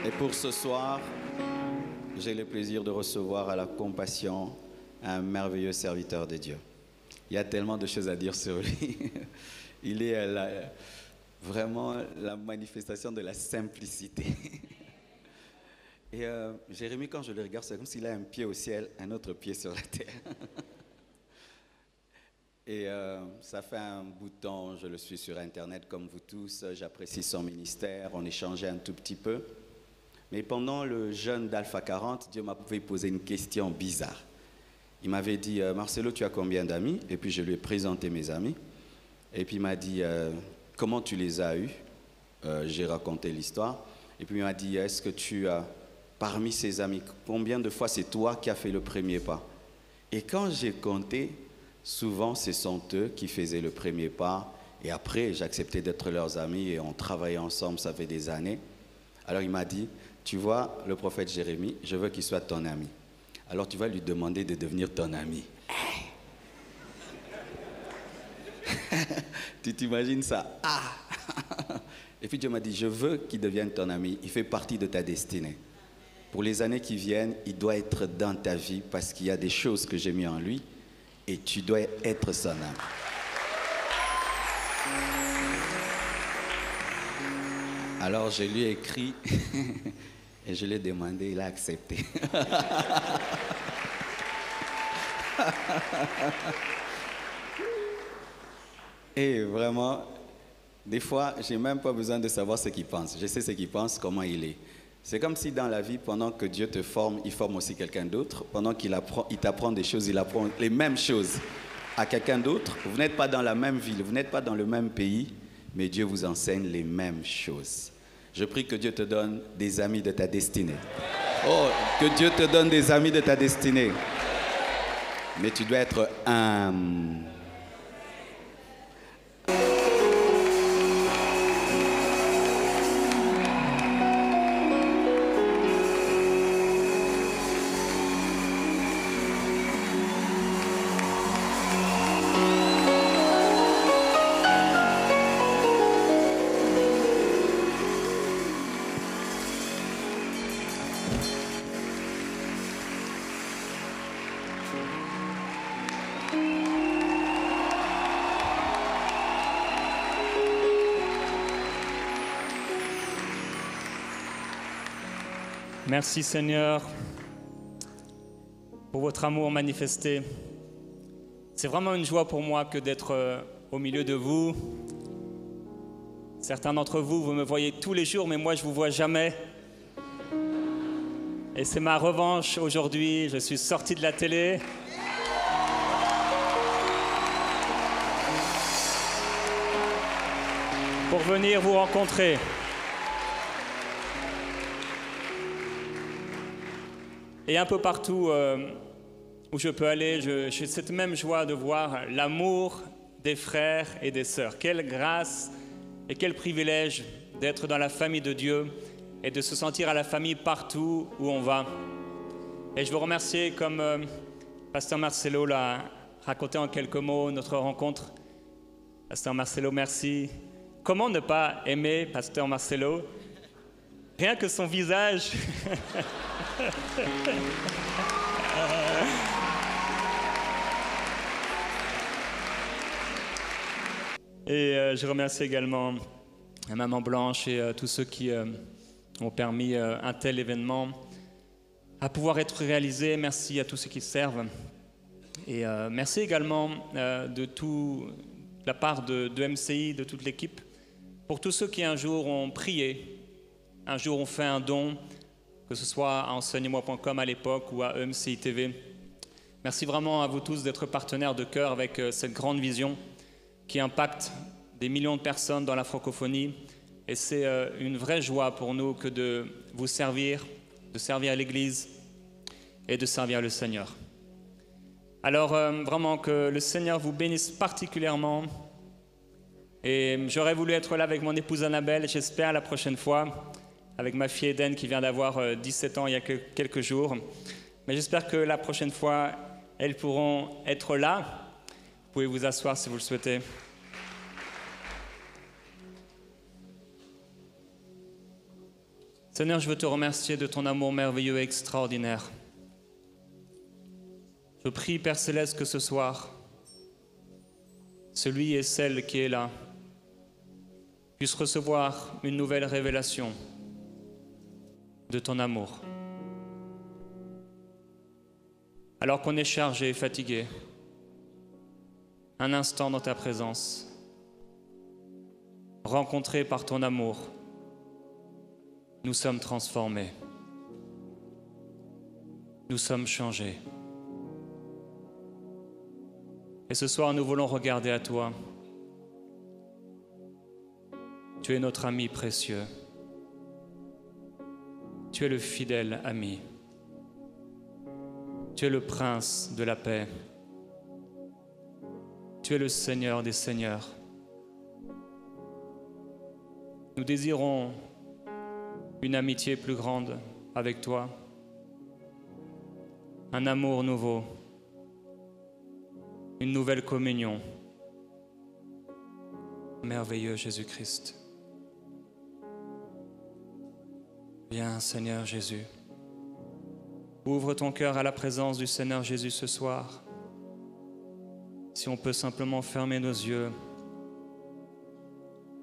Et pour ce soir, j'ai le plaisir de recevoir à la compassion un merveilleux serviteur de Dieu. Il y a tellement de choses à dire sur lui. Il est vraiment la manifestation de la simplicité. Et Jérémie, quand je le regarde, c'est comme s'il a un pied au ciel, un autre pied sur la terre. Et ça fait un bout de temps, je le suis sur Internet comme vous tous, j'apprécie son ministère, on échangeait un tout petit peu. Mais pendant le jeûne d'Alpha 40, Dieu m'avait posé une question bizarre. Il m'avait dit, Marcelo, tu as combien d'amis? Et puis je lui ai présenté mes amis. Et puis il m'a dit, comment tu les as eus? J'ai raconté l'histoire. Et puis il m'a dit, est-ce que tu as, parmi ces amis, combien de fois c'est toi qui as fait le premier pas? Et quand j'ai compté, souvent ce sont eux qui faisaient le premier pas. Et après, j'acceptais d'être leurs amis et on travaillait ensemble, ça fait des années. Alors il m'a dit, tu vois, le prophète Jérémie, je veux qu'il soit ton ami. Alors tu vas lui demander de devenir ton ami. Tu t'imagines ça? Ah. Et puis Dieu m'a dit, je veux qu'il devienne ton ami. Il fait partie de ta destinée. Pour les années qui viennent, il doit être dans ta vie parce qu'il y a des choses que j'ai mis en lui et tu dois être son ami. Alors je lui ai écrit et je lui ai demandé, il a accepté. Et vraiment, des fois, je n'ai même pas besoin de savoir ce qu'il pense. Je sais ce qu'il pense, comment il est. C'est comme si dans la vie, pendant que Dieu te forme, il forme aussi quelqu'un d'autre. Pendant qu'il t'apprend des choses, il apprend les mêmes choses à quelqu'un d'autre. Vous n'êtes pas dans la même ville, vous n'êtes pas dans le même pays, mais Dieu vous enseigne les mêmes choses. Je prie que Dieu te donne des amis de ta destinée. Oh, que Dieu te donne des amis de ta destinée. Mais tu dois être humble. Merci Seigneur pour votre amour manifesté. C'est vraiment une joie pour moi que d'être au milieu de vous. Certains d'entre vous, vous me voyez tous les jours, mais moi je ne vous vois jamais. Et c'est ma revanche aujourd'hui, je suis sorti de la télé. Pour venir vous rencontrer. Et un peu partout où je peux aller, j'ai cette même joie de voir l'amour des frères et des sœurs. Quelle grâce et quel privilège d'être dans la famille de Dieu et de se sentir à la famille partout où on va. Et je veux remercier, comme Pasteur Marcelo l'a raconté en quelques mots, notre rencontre. Pasteur Marcelo, merci. Comment ne pas aimer Pasteur Marcelo? Rien que son visage. Et je remercie également Maman Blanche et tous ceux qui ont permis un tel événement à pouvoir être réalisé. Merci à tous ceux qui servent. Et merci également de la part de MCI, de toute l'équipe, pour tous ceux qui un jour ont prié, un jour ont fait un don, que ce soit à enseigne-moi.com à l'époque ou à EMCI TV. Merci vraiment à vous tous d'être partenaires de cœur avec cette grande vision qui impacte des millions de personnes dans la francophonie. Et c'est une vraie joie pour nous que de vous servir, de servir à l'Église et de servir le Seigneur. Alors vraiment que le Seigneur vous bénisse particulièrement. Et j'aurais voulu être là avec mon épouse Annabelle, j'espère la prochaine fois, avec ma fille Eden qui vient d'avoir 17 ans il y a quelques jours. Mais j'espère que la prochaine fois, elles pourront être là. Vous pouvez vous asseoir si vous le souhaitez. Seigneur, je veux te remercier de ton amour merveilleux et extraordinaire. Je prie, Père Céleste, que ce soir, celui et celle qui est là puisse recevoir une nouvelle révélation de ton amour. Alors qu'on est chargé et fatigué, un instant dans ta présence, rencontré par ton amour, nous sommes transformés, nous sommes changés. Et ce soir, nous voulons regarder à toi. Tu es notre ami précieux. Tu es le fidèle ami. Tu es le prince de la paix. Tu es le Seigneur des seigneurs. Nous désirons une amitié plus grande avec toi, un amour nouveau, une nouvelle communion. Merveilleux Jésus-Christ. Viens, Seigneur Jésus. Ouvre ton cœur à la présence du Seigneur Jésus ce soir. Si on peut simplement fermer nos yeux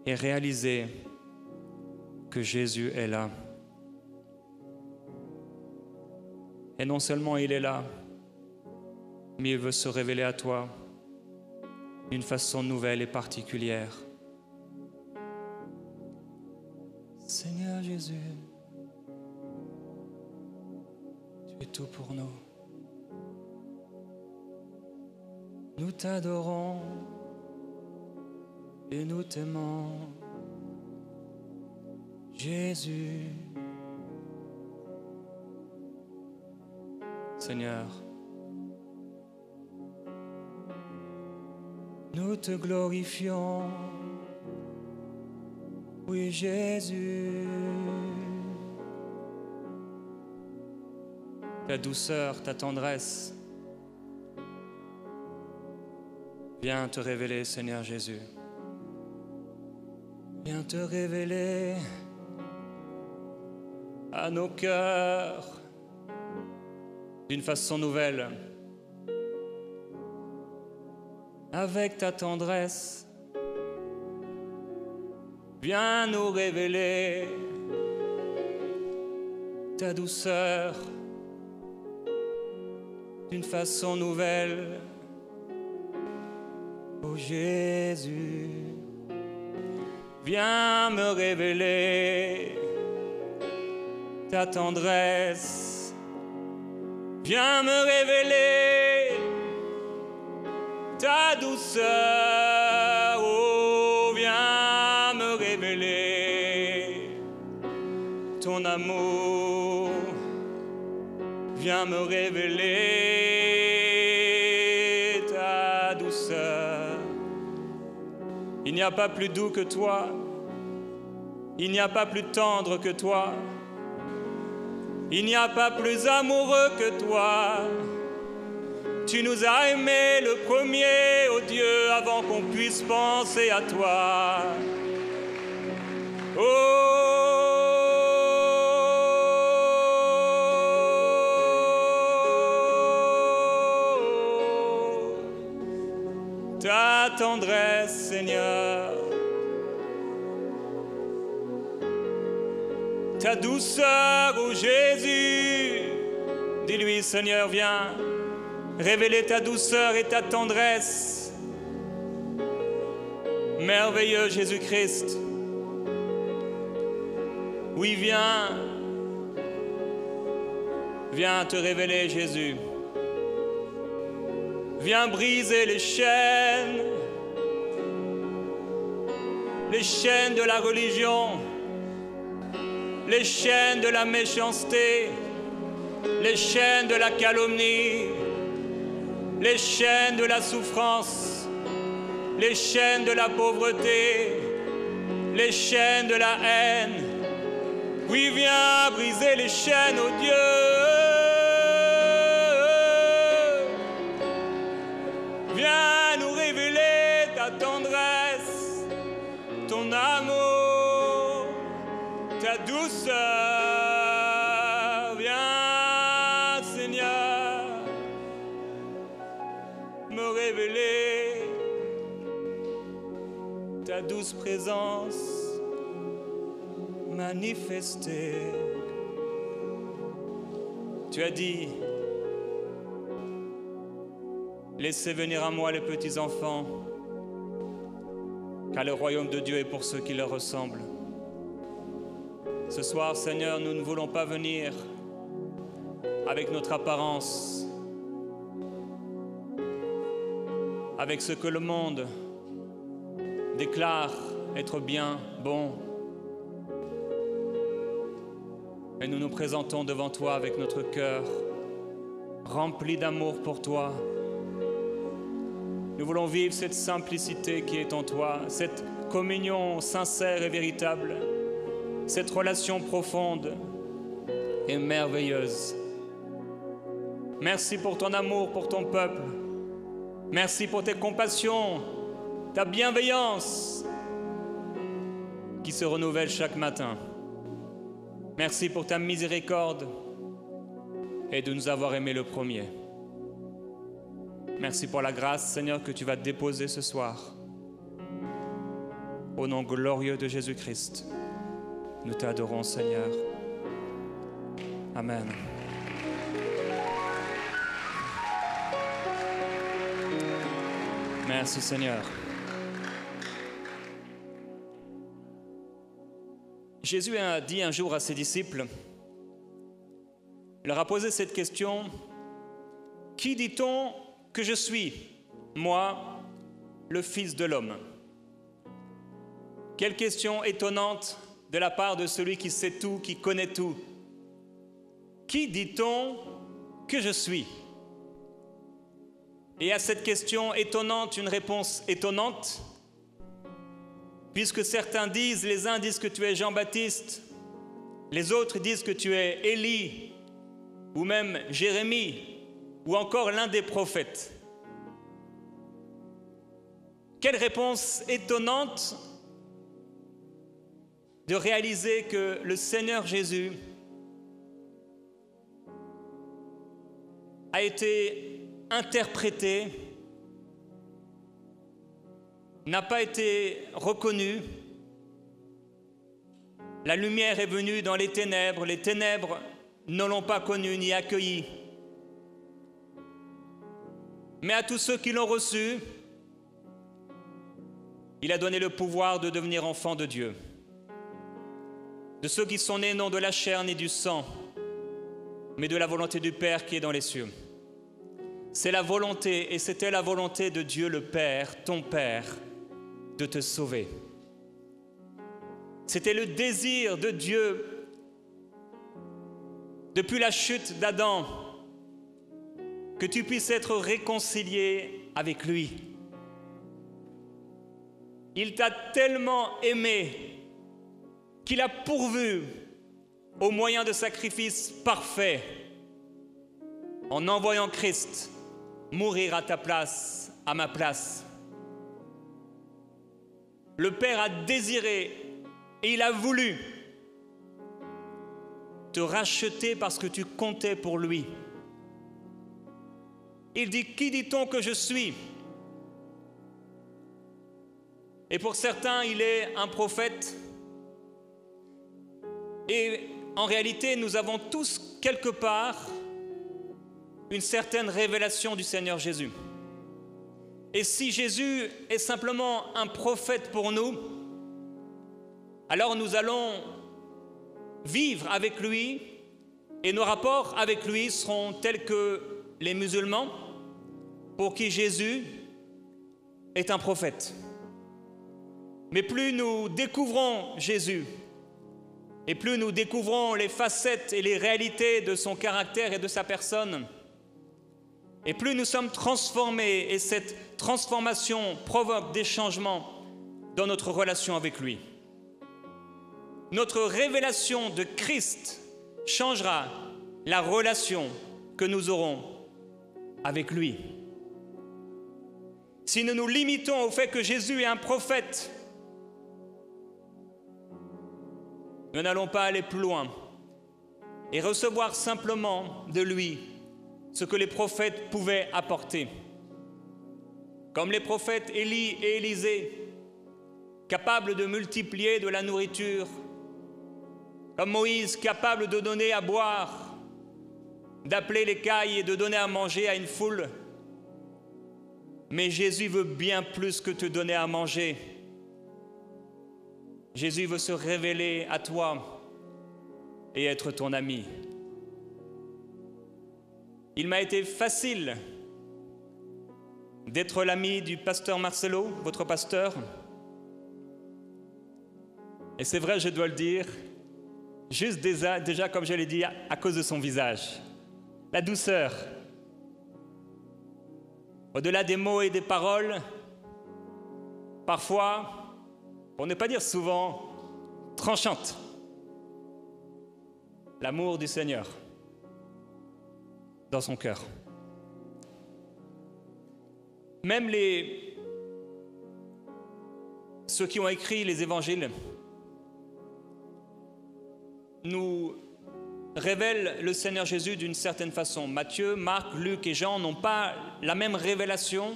et réaliser que Jésus est là. Et non seulement il est là, mais il veut se révéler à toi d'une façon nouvelle et particulière. Seigneur Jésus, tu es tout pour nous. Nous t'adorons et nous t'aimons. Jésus. Seigneur, nous te glorifions. Oui, Jésus. Ta douceur, ta tendresse, viens te révéler, Seigneur Jésus. Viens te révéler à nos cœurs d'une façon nouvelle. Avec ta tendresse, viens nous révéler ta douceur d'une façon nouvelle. Oh Jésus, viens me révéler ta tendresse. Viens me révéler ta douceur. Oh, viens me révéler ton amour. Viens me révéler ta douceur. Il n'y a pas plus doux que toi. Il n'y a pas plus tendre que toi. Il n'y a pas plus amoureux que toi. Tu nous as aimés le premier, ô Dieu, avant qu'on puisse penser à toi. Oh, ta tendresse, Seigneur. Ta douceur, ô Jésus. Dis-lui, Seigneur, viens révéler ta douceur et ta tendresse. Merveilleux Jésus-Christ. Oui, viens. Viens te révéler, Jésus. Viens briser les chaînes de la religion, les chaînes de la méchanceté, les chaînes de la calomnie, les chaînes de la souffrance, les chaînes de la pauvreté, les chaînes de la haine. Oui, viens briser les chaînes, ô Dieu. Viens nous révéler ta tendresse, ton amour, ta douceur. cœur. Viens, Seigneur, me révéler ta douce présence manifestée. Tu as dit, laissez venir à moi les petits enfants, car le royaume de Dieu est pour ceux qui leur ressemblent. Ce soir, Seigneur, nous ne voulons pas venir avec notre apparence, avec ce que le monde déclare être bien, bon. Et nous nous présentons devant toi avec notre cœur rempli d'amour pour toi. Nous voulons vivre cette simplicité qui est en toi, cette communion sincère et véritable, cette relation profonde et merveilleuse. Merci pour ton amour pour ton peuple. Merci pour tes compassions, ta bienveillance qui se renouvelle chaque matin. Merci pour ta miséricorde et de nous avoir aimés le premier. Merci pour la grâce, Seigneur, que tu vas déposer ce soir. Au nom glorieux de Jésus-Christ, nous t'adorons, Seigneur. Amen. Merci, Seigneur. Jésus a dit un jour à ses disciples, il leur a posé cette question, « Qui dit-on que je suis, moi, le Fils de l'homme ?» Quelle question étonnante de la part de celui qui sait tout, qui connaît tout. Qui dit-on que je suis? Et à cette question étonnante, une réponse étonnante, puisque certains disent, les uns disent que tu es Jean-Baptiste, les autres disent que tu es Élie, ou même Jérémie, ou encore l'un des prophètes. Quelle réponse étonnante de réaliser que le Seigneur Jésus a été interprété, n'a pas été reconnu. La lumière est venue dans les ténèbres ne l'ont pas connu ni accueilli. Mais à tous ceux qui l'ont reçu, il a donné le pouvoir de devenir enfants de Dieu. De ceux qui sont nés non de la chair ni du sang, mais de la volonté du Père qui est dans les cieux. C'est la volonté, et c'était la volonté de Dieu le Père, ton Père, de te sauver. C'était le désir de Dieu depuis la chute d'Adam, que tu puisses être réconcilié avec lui. Il t'a tellement aimé qu'il a pourvu au moyen de sacrifices parfaits en envoyant Christ mourir à ta place, à ma place. Le Père a désiré et il a voulu te racheter parce que tu comptais pour lui. Il dit, qui dit-on que je suis? Et pour certains, il est un prophète. Et en réalité, nous avons tous quelque part une certaine révélation du Seigneur Jésus. Et si Jésus est simplement un prophète pour nous, alors nous allons vivre avec lui et nos rapports avec lui seront tels que les musulmans pour qui Jésus est un prophète. Mais plus nous découvrons Jésus et plus nous découvrons les facettes et les réalités de son caractère et de sa personne, et plus nous sommes transformés, et cette transformation provoque des changements dans notre relation avec lui. Notre révélation de Christ changera la relation que nous aurons avec lui. Si nous nous limitons au fait que Jésus est un prophète, nous n'allons pas aller plus loin et recevoir simplement de lui ce que les prophètes pouvaient apporter. Comme les prophètes Élie et Élisée, capables de multiplier de la nourriture, comme Moïse, capable de donner à boire, d'appeler les cailles et de donner à manger à une foule. Mais Jésus veut bien plus que te donner à manger. Jésus veut se révéler à toi et être ton ami. Il m'a été facile d'être l'ami du pasteur Marcelo, votre pasteur. Et c'est vrai, je dois le dire, juste déjà comme je l'ai dit, à cause de son visage. La douceur. Au-delà des mots et des paroles, parfois, pour ne pas dire souvent, tranchante. L'amour du Seigneur dans son cœur. Même ceux qui ont écrit les évangiles nous révèlent le Seigneur Jésus d'une certaine façon. Matthieu, Marc, Luc et Jean n'ont pas la même révélation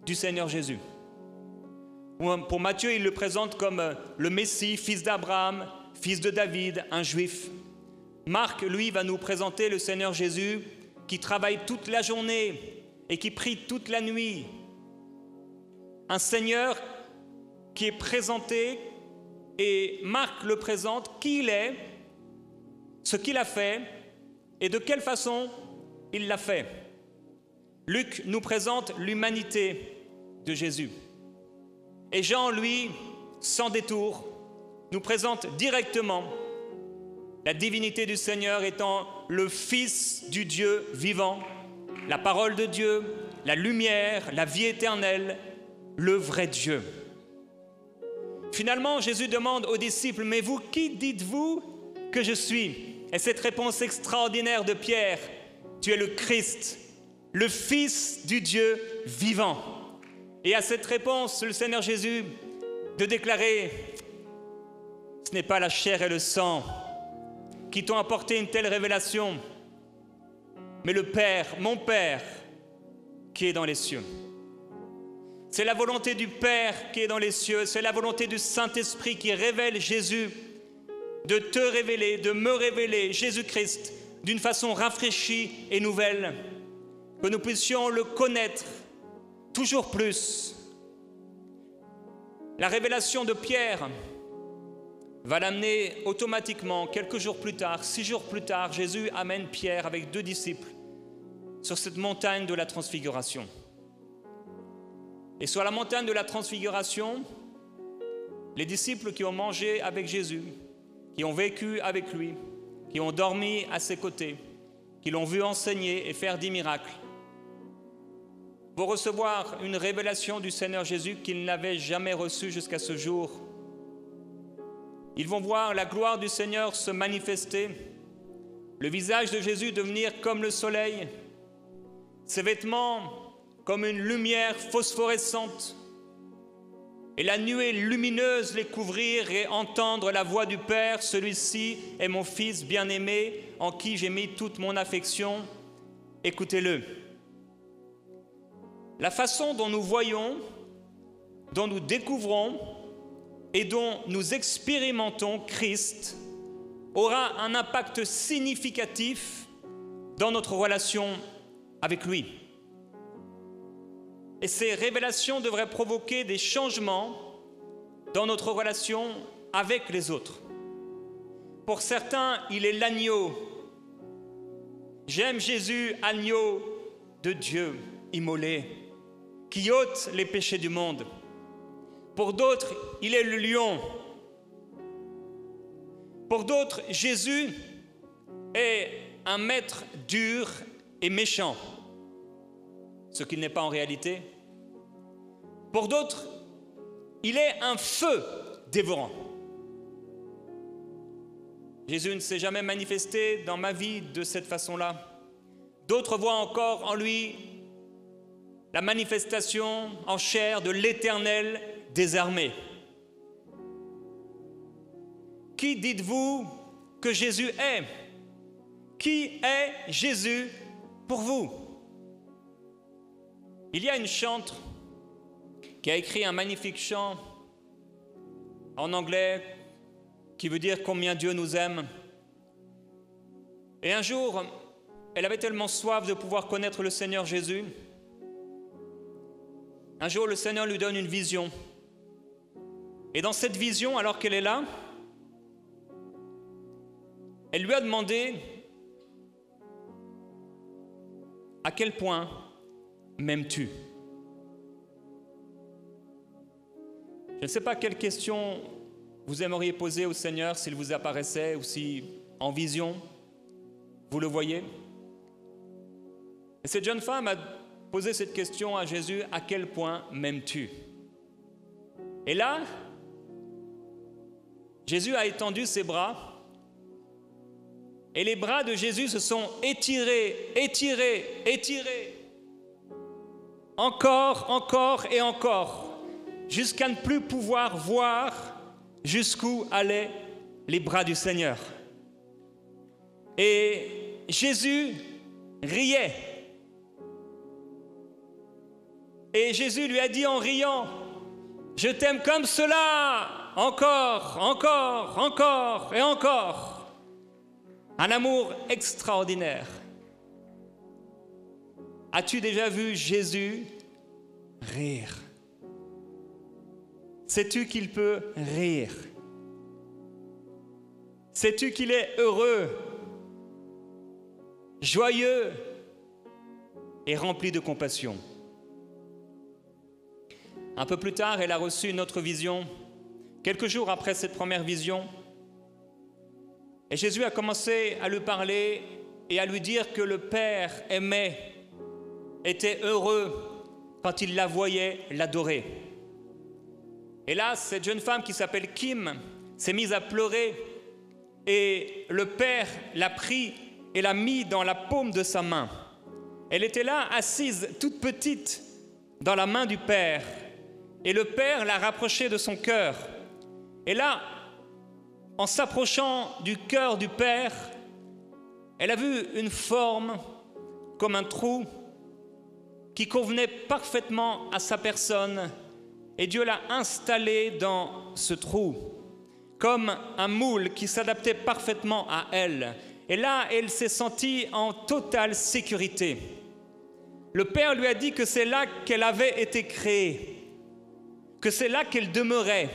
du Seigneur Jésus. Pour Matthieu, il le présente comme le Messie, fils d'Abraham, fils de David, un juif. Marc, lui, va nous présenter le Seigneur Jésus qui travaille toute la journée et qui prie toute la nuit. Un Seigneur qui est présenté, et Marc le présente, qui il est, ce qu'il a fait et de quelle façon il l'a fait. Luc nous présente l'humanité de Jésus. Et Jean, lui, sans détour, nous présente directement la divinité du Seigneur étant le Fils du Dieu vivant, la parole de Dieu, la lumière, la vie éternelle, le vrai Dieu. Finalement, Jésus demande aux disciples, « Mais vous, qui dites-vous que je suis ?» Et cette réponse extraordinaire de Pierre, « Tu es le Christ, le Fils du Dieu vivant. » Et à cette réponse, le Seigneur Jésus de déclarer, « Ce n'est pas la chair et le sang qui t'ont apporté une telle révélation, mais le Père, mon Père, qui est dans les cieux. » C'est la volonté du Père qui est dans les cieux, c'est la volonté du Saint-Esprit qui révèle Jésus, de te révéler, de me révéler Jésus-Christ d'une façon rafraîchie et nouvelle, que nous puissions le connaître toujours plus. La révélation de Pierre va l'amener automatiquement, quelques jours plus tard, 6 jours plus tard, Jésus amène Pierre avec 2 disciples sur cette montagne de la Transfiguration. Et sur la montagne de la Transfiguration, les disciples qui ont mangé avec Jésus, qui ont vécu avec lui, qui ont dormi à ses côtés, qui l'ont vu enseigner et faire 10 miracles, vont recevoir une révélation du Seigneur Jésus qu'ils n'avaient jamais reçue jusqu'à ce jour. Ils vont voir la gloire du Seigneur se manifester, le visage de Jésus devenir comme le soleil, ses vêtements comme une lumière phosphorescente, et la nuée lumineuse les couvrir et entendre la voix du Père, « Celui-ci est mon Fils bien-aimé, en qui j'ai mis toute mon affection, écoutez-le. » La façon dont nous voyons, dont nous découvrons et dont nous expérimentons Christ aura un impact significatif dans notre relation avec lui. Et ces révélations devraient provoquer des changements dans notre relation avec les autres. Pour certains, il est l'agneau. J'aime Jésus, agneau de Dieu, immolé, qui ôte les péchés du monde. Pour d'autres, il est le lion. Pour d'autres, Jésus est un maître dur et méchant, ce qu'il n'est pas en réalité. Pour d'autres, il est un feu dévorant. Jésus ne s'est jamais manifesté dans ma vie de cette façon-là. D'autres voient encore en lui la manifestation en chair de l'Éternel des armées. qui dites-vous que Jésus est? Qui est Jésus pour vous? Il y a une chantre qui a écrit un magnifique chant en anglais qui veut dire combien Dieu nous aime. Et un jour, elle avait tellement soif de pouvoir connaître le Seigneur Jésus. Un jour, le Seigneur lui donne une vision. Et dans cette vision, alors qu'elle est là, elle lui a demandé « À quel point m'aimes-tu » Je ne sais pas quelle question vous aimeriez poser au Seigneur s'il vous apparaissait ou si, en vision, vous le voyez. Et cette jeune femme a posé cette question à Jésus, « À quel point m'aimes-tu » Et là, Jésus a étendu ses bras et les bras de Jésus se sont étirés, étirés, étirés. Encore, encore et encore, jusqu'à ne plus pouvoir voir jusqu'où allaient les bras du Seigneur. Et Jésus riait. Et Jésus lui a dit en riant, « Je t'aime comme cela, encore, encore, encore et encore. » Un amour extraordinaire. As-tu déjà vu Jésus rire? Sais-tu qu'il peut rire? Sais-tu qu'il est heureux, joyeux et rempli de compassion? Un peu plus tard, elle a reçu une autre vision, quelques jours après cette première vision. Et Jésus a commencé à lui parler et à lui dire que le Père aimait, était heureux quand il la voyait l'adorer. Et là, cette jeune femme qui s'appelle Kim s'est mise à pleurer et le Père l'a pris et l'a mis dans la paume de sa main. Elle était là, assise, toute petite, dans la main du Père. Et le Père l'a rapprochée de son cœur. Et là, en s'approchant du cœur du Père, elle a vu une forme comme un trou qui convenait parfaitement à sa personne. Et Dieu l'a installée dans ce trou, comme un moule qui s'adaptait parfaitement à elle. Et là, elle s'est sentie en totale sécurité. Le Père lui a dit que c'est là qu'elle avait été créée, que c'est là qu'elle demeurait,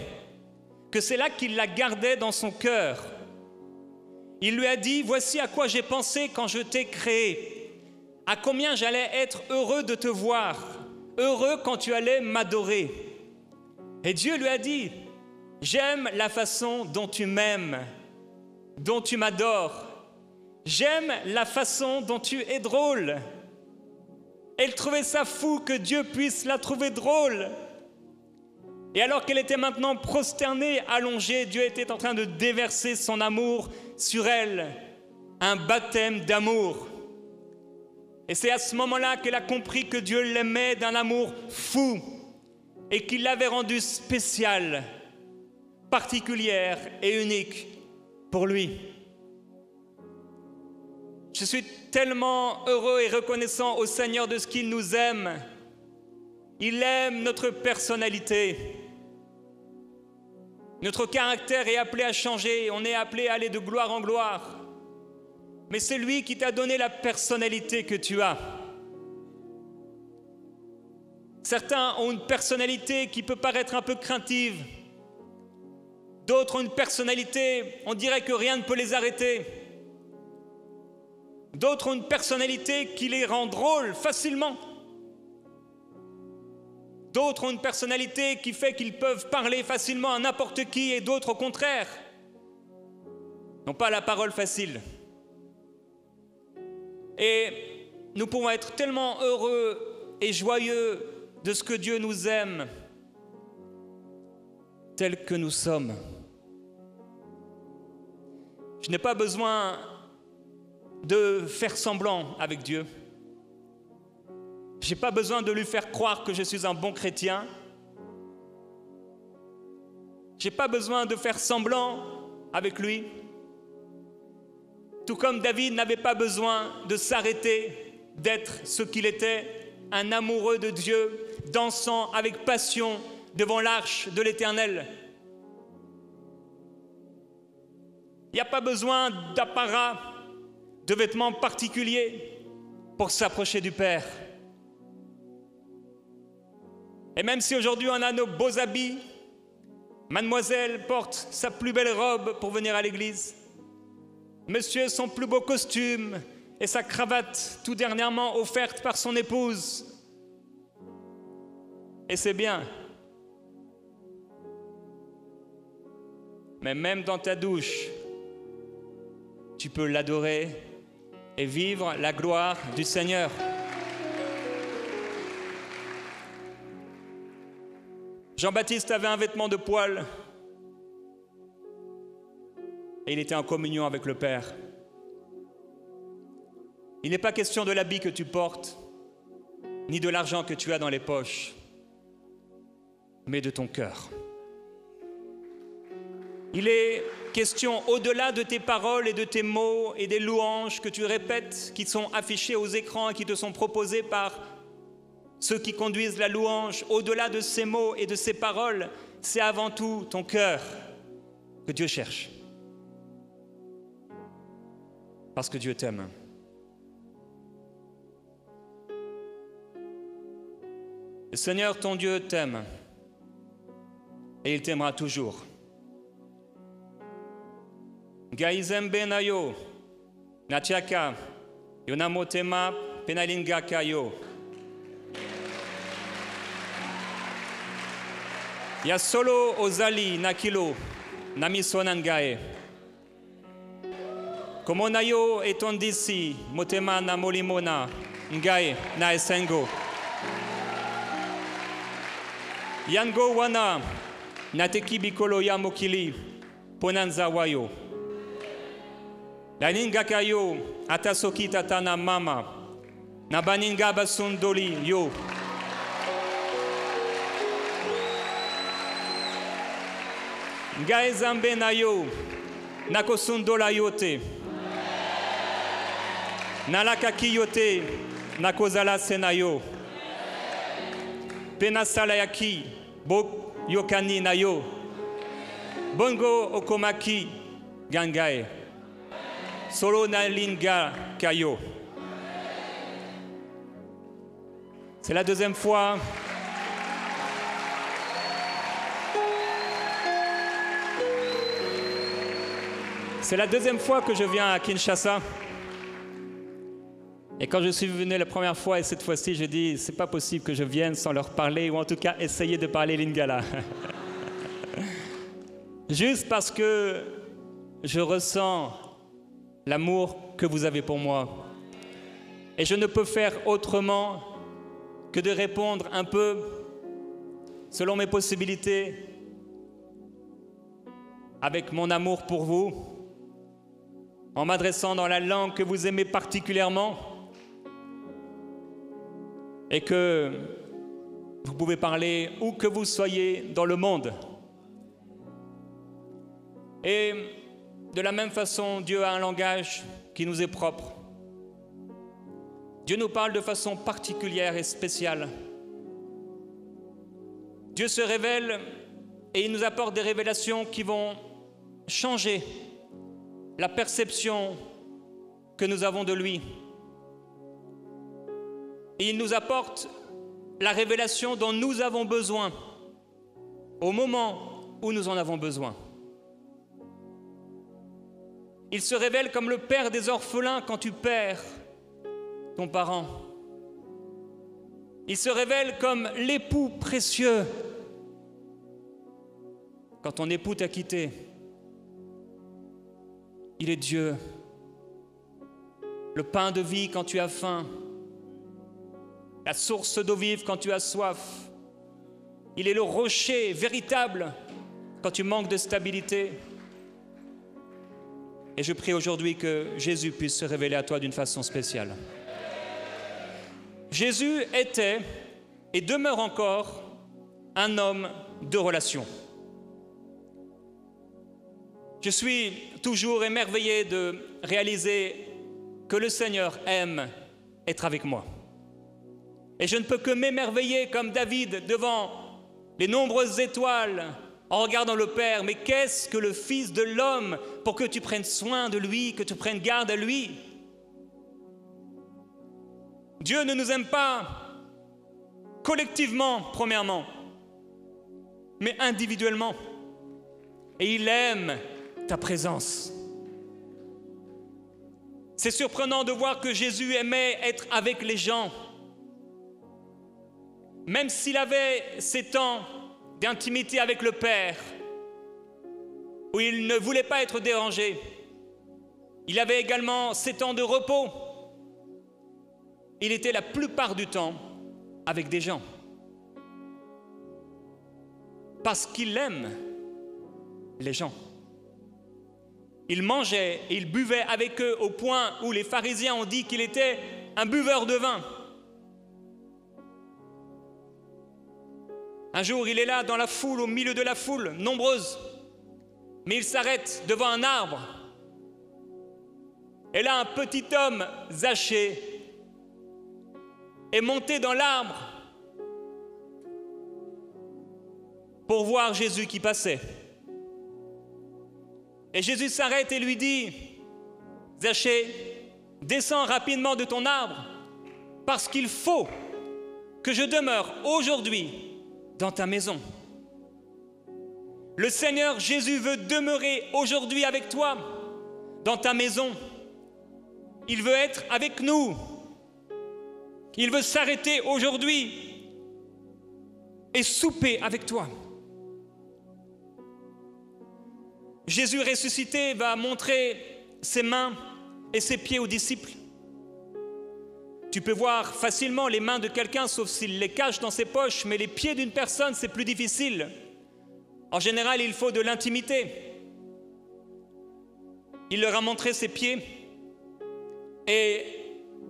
que c'est là qu'il la gardait dans son cœur. Il lui a dit, voici à quoi j'ai pensé quand je t'ai créé, à combien j'allais être heureux de te voir, heureux quand tu allais m'adorer. Et Dieu lui a dit, j'aime la façon dont tu m'aimes, dont tu m'adores. J'aime la façon dont tu es drôle. Elle trouvait ça fou que Dieu puisse la trouver drôle. Et alors qu'elle était maintenant prosternée, allongée, Dieu était en train de déverser son amour sur elle, un baptême d'amour. Et c'est à ce moment-là qu'elle a compris que Dieu l'aimait d'un amour fou et qu'il l'avait rendue spéciale, particulière et unique pour lui. Je suis tellement heureux et reconnaissant au Seigneur de ce qu'il nous aime. Il aime notre personnalité. Notre caractère est appelé à changer, on est appelé à aller de gloire en gloire. Mais c'est lui qui t'a donné la personnalité que tu as. Certains ont une personnalité qui peut paraître un peu craintive. D'autres ont une personnalité, on dirait que rien ne peut les arrêter. D'autres ont une personnalité qui les rend drôles facilement. D'autres ont une personnalité qui fait qu'ils peuvent parler facilement à n'importe qui et d'autres, au contraire, n'ont pas la parole facile. Et nous pouvons être tellement heureux et joyeux de ce que Dieu nous aime, tels que nous sommes. Je n'ai pas besoin de faire semblant avec Dieu. Je n'ai pas besoin de lui faire croire que je suis un bon chrétien. Je n'ai pas besoin de faire semblant avec lui. Tout comme David n'avait pas besoin de s'arrêter d'être ce qu'il était, un amoureux de Dieu, dansant avec passion devant l'arche de l'Éternel. Il n'y a pas besoin d'apparat, de vêtements particuliers pour s'approcher du Père. Et même si aujourd'hui on a nos beaux habits, mademoiselle porte sa plus belle robe pour venir à l'église, monsieur son plus beau costume et sa cravate tout dernièrement offerte par son épouse. Et c'est bien. Mais même dans ta douche, tu peux l'adorer et vivre la gloire du Seigneur. Jean-Baptiste avait un vêtement de poil et il était en communion avec le Père. Il n'est pas question de l'habit que tu portes, ni de l'argent que tu as dans les poches, mais de ton cœur. Il est question, au-delà de tes paroles et de tes mots et des louanges que tu répètes, qui sont affichés aux écrans et qui te sont proposés par ceux qui conduisent la louange, au-delà de ces mots et de ces paroles, c'est avant tout ton cœur que Dieu cherche. Parce que Dieu t'aime. Le Seigneur, ton Dieu, t'aime. Et il t'aimera toujours. Gaizem benayo, nachaka, yonamotema penalingakayo. Ya solo ozali nakilo, namisonangae. Como nayo etondisi, motema na molimona, ngae na esengo. Yango wana, nateki bikolo ya mokili, ponanza wayo. Laningakayo, atasoki tatana mama, nabaninga basundoli yo. Ngae zambe na yo, nakosundola yote. Nalakaki yote, nakozala senayo. Penasala yaki, bo yokani na yo. Bongo okomaki, gangae. Solo na linga kayo. C'est la deuxième fois. C'est la deuxième fois que je viens à Kinshasa. Et quand je suis venu la première fois, et cette fois-ci, je dis, c'est pas possible que je vienne sans leur parler, ou en tout cas essayer de parler lingala. Juste parce que je ressens l'amour que vous avez pour moi. Et je ne peux faire autrement que de répondre un peu selon mes possibilités, avec mon amour pour vous, en m'adressant dans la langue que vous aimez particulièrement et que vous pouvez parler où que vous soyez dans le monde. Et de la même façon, Dieu a un langage qui nous est propre. Dieu nous parle de façon particulière et spéciale. Dieu se révèle et il nous apporte des révélations qui vont changer la perception que nous avons de lui. Et il nous apporte la révélation dont nous avons besoin au moment où nous en avons besoin. Il se révèle comme le père des orphelins quand tu perds ton parent. Il se révèle comme l'époux précieux quand ton époux t'a quitté. Il est Dieu, le pain de vie quand tu as faim, la source d'eau vive quand tu as soif. Il est le rocher véritable quand tu manques de stabilité. Et je prie aujourd'hui que Jésus puisse se révéler à toi d'une façon spéciale. Jésus était et demeure encore un homme de relation. Je suis toujours émerveillé de réaliser que le Seigneur aime être avec moi. Et je ne peux que m'émerveiller comme David devant les nombreuses étoiles en regardant le Père. Mais qu'est-ce que le Fils de l'homme pour que tu prennes soin de lui, que tu prennes garde à lui? Dieu ne nous aime pas collectivement, premièrement, mais individuellement. Et il aime ta présence. C'est surprenant de voir que Jésus aimait être avec les gens. Même s'il avait ces temps d'intimité avec le Père, où il ne voulait pas être dérangé, il avait également ces temps de repos. Il était la plupart du temps avec des gens. Parce qu'il aime les gens. Il mangeait et il buvait avec eux au point où les pharisiens ont dit qu'il était un buveur de vin. Un jour, il est là dans la foule, au milieu de la foule, nombreuse. Mais il s'arrête devant un arbre. Et là, un petit homme, Zachée, est monté dans l'arbre pour voir Jésus qui passait. Et Jésus s'arrête et lui dit, Zachée, descends rapidement de ton arbre, parce qu'il faut que je demeure aujourd'hui dans ta maison. Le Seigneur Jésus veut demeurer aujourd'hui avec toi, dans ta maison. Il veut être avec nous. Il veut s'arrêter aujourd'hui et souper avec toi. Jésus ressuscité va montrer ses mains et ses pieds aux disciples. Tu peux voir facilement les mains de quelqu'un, sauf s'il les cache dans ses poches, mais les pieds d'une personne, c'est plus difficile. En général, il faut de l'intimité. Il leur a montré ses pieds et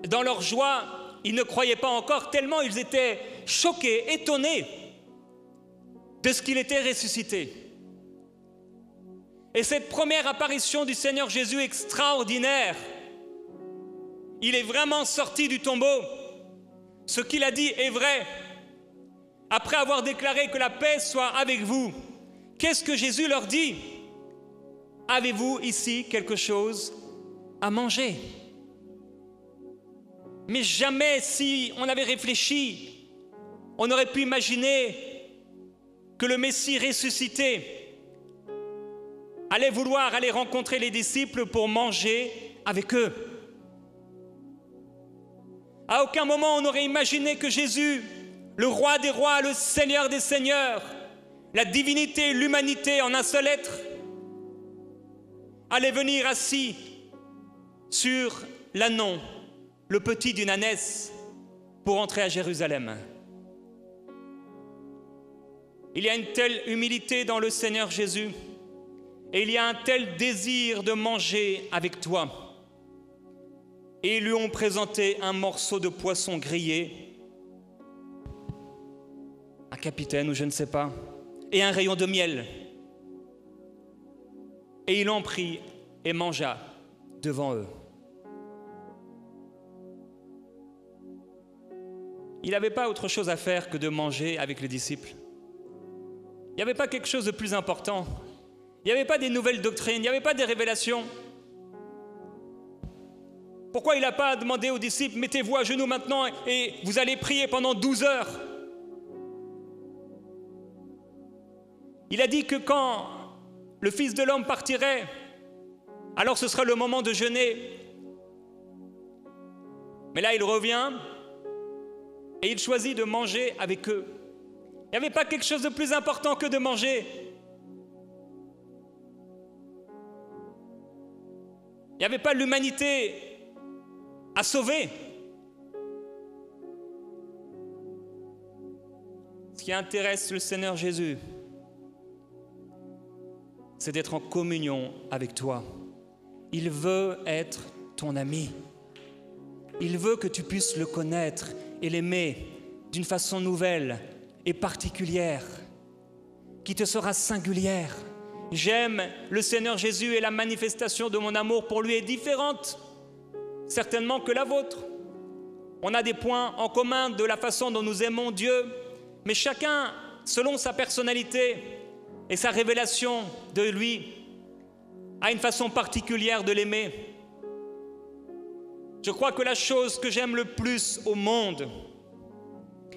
dans leur joie, ils ne croyaient pas encore, tellement ils étaient choqués, étonnés de ce qu'il était ressuscité. Et cette première apparition du Seigneur Jésus extraordinaire, il est vraiment sorti du tombeau. Ce qu'il a dit est vrai. Après avoir déclaré que la paix soit avec vous, qu'est-ce que Jésus leur dit? Avez-vous ici quelque chose à manger? Mais jamais, si on avait réfléchi, on aurait pu imaginer que le Messie ressuscité allait vouloir aller rencontrer les disciples pour manger avec eux. À aucun moment on n'aurait imaginé que Jésus, le roi des rois, le Seigneur des seigneurs, la divinité et l'humanité en un seul être, allait venir assis sur l'ânon, le petit d'une ânesse, pour entrer à Jérusalem. Il y a une telle humilité dans le Seigneur Jésus, et il y a un tel désir de manger avec toi. Et ils lui ont présenté un morceau de poisson grillé, un capitaine ou je ne sais pas, et un rayon de miel. Et il en prit et mangea devant eux. Il n'avait pas autre chose à faire que de manger avec les disciples. Il n'y avait pas quelque chose de plus important. Il n'y avait pas des nouvelles doctrines, il n'y avait pas des révélations. Pourquoi il n'a pas demandé aux disciples, mettez-vous à genoux maintenant et vous allez prier pendant 12 heures? Il a dit que quand le Fils de l'homme partirait, alors ce sera le moment de jeûner. Mais là, il revient et il choisit de manger avec eux. Il n'y avait pas quelque chose de plus important que de manger. Il n'y avait pas l'humanité à sauver. Ce qui intéresse le Seigneur Jésus, c'est d'être en communion avec toi. Il veut être ton ami. Il veut que tu puisses le connaître et l'aimer d'une façon nouvelle et particulière, qui te sera singulière j'aime le Seigneur Jésus et la manifestation de mon amour pour lui est différente, certainement, que la vôtre. On a des points en commun de la façon dont nous aimons Dieu, mais chacun, selon sa personnalité et sa révélation de lui, a une façon particulière de l'aimer. Je crois que la chose que j'aime le plus au monde,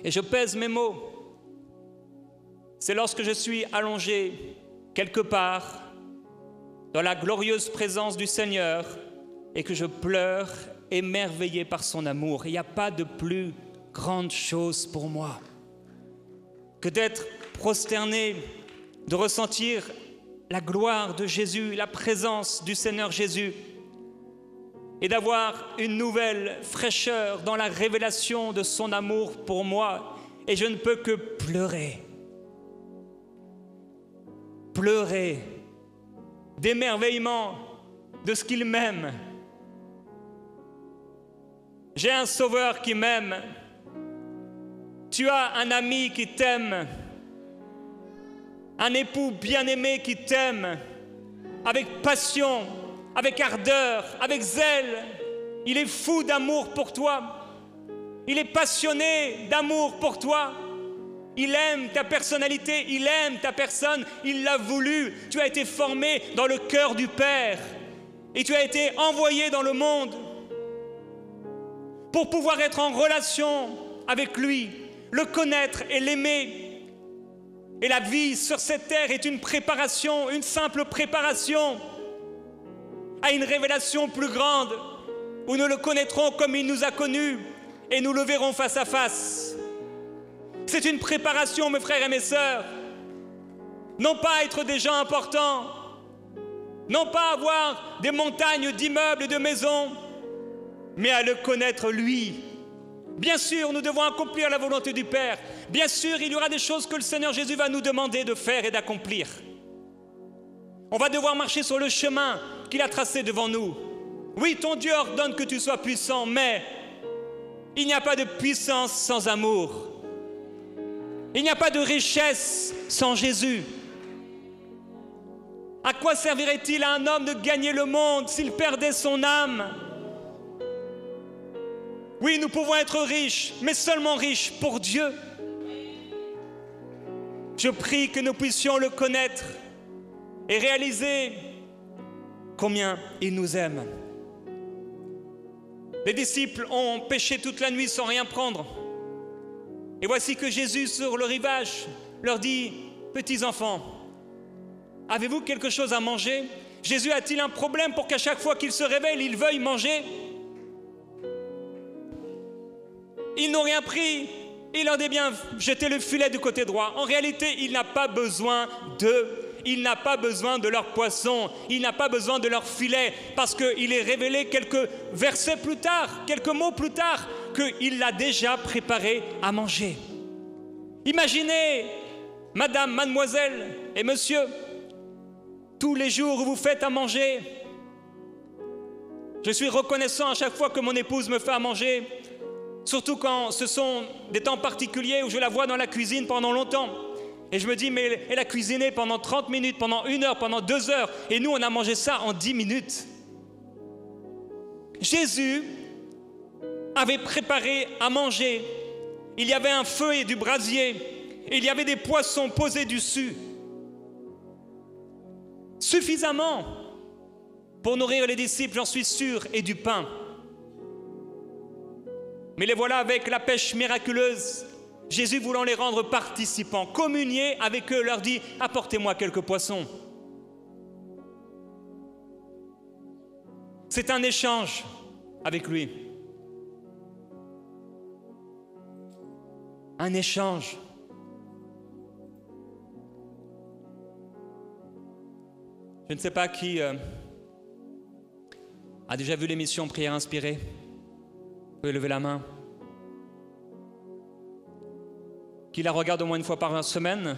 et je pèse mes mots, c'est lorsque je suis allongé quelque part dans la glorieuse présence du Seigneur et que je pleure émerveillé par son amour. Il n'y a pas de plus grande chose pour moi que d'être prosterné, de ressentir la gloire de Jésus, la présence du Seigneur Jésus, et d'avoir une nouvelle fraîcheur dans la révélation de son amour pour moi. Et je ne peux que pleurer d'émerveillement de ce qu'il m'aime. J'ai un sauveur qui m'aime. Tu as un ami qui t'aime, un époux bien-aimé qui t'aime, avec passion, avec ardeur, avec zèle. Il est fou d'amour pour toi. Il est passionné d'amour pour toi. Il aime ta personnalité, il aime ta personne, il l'a voulu. Tu as été formé dans le cœur du Père et tu as été envoyé dans le monde pour pouvoir être en relation avec lui, le connaître et l'aimer. Et la vie sur cette terre est une préparation, une simple préparation à une révélation plus grande où nous le connaîtrons comme il nous a connus et nous le verrons face à face. C'est une préparation, mes frères et mes sœurs, non pas à être des gens importants, non pas à avoir des montagnes d'immeubles et de maisons, mais à le connaître lui. Bien sûr, nous devons accomplir la volonté du Père. Bien sûr, il y aura des choses que le Seigneur Jésus va nous demander de faire et d'accomplir. On va devoir marcher sur le chemin qu'il a tracé devant nous. Oui, ton Dieu ordonne que tu sois puissant, mais il n'y a pas de puissance sans amour. Il n'y a pas de richesse sans Jésus. À quoi servirait-il à un homme de gagner le monde s'il perdait son âme? Oui, nous pouvons être riches, mais seulement riches pour Dieu. Je prie que nous puissions le connaître et réaliser combien il nous aime. Les disciples ont pêché toute la nuit sans rien prendre. Et voici que Jésus, sur le rivage, leur dit: petits enfants, avez-vous quelque chose à manger? Jésus a-t-il un problème pour qu'à chaque fois qu'il se réveille, il veuille manger? Ils n'ont rien pris. Il leur dit: bien, jetez le filet du côté droit. En réalité, il n'a pas besoin d'eux. Il n'a pas besoin de leur poisson. Il n'a pas besoin de leur filet, parce qu'il est révélé quelques versets plus tard, quelques mots plus tard, qu'il l'a déjà préparé à manger. Imaginez, madame, mademoiselle et monsieur, tous les jours où vous faites à manger. Je suis reconnaissant à chaque fois que mon épouse me fait à manger, surtout quand ce sont des temps particuliers où je la vois dans la cuisine pendant longtemps. Et je me dis, mais elle a cuisiné pendant 30 minutes, pendant 1 heure, pendant 2 heures, et nous on a mangé ça en 10 minutes. Jésus avait préparé à manger. Il y avait un feu et du brasier, et il y avait des poissons posés dessus. Suffisamment pour nourrir les disciples, j'en suis sûr, et du pain. Mais les voilà avec la pêche miraculeuse. Jésus, voulant les rendre participants, communier avec eux, leur dit: apportez-moi quelques poissons. C'est un échange avec lui. Un échange. Je ne sais pas qui a déjà vu l'émission Prière inspirée. Vous pouvez lever la main. Qui la regarde au moins une fois par semaine?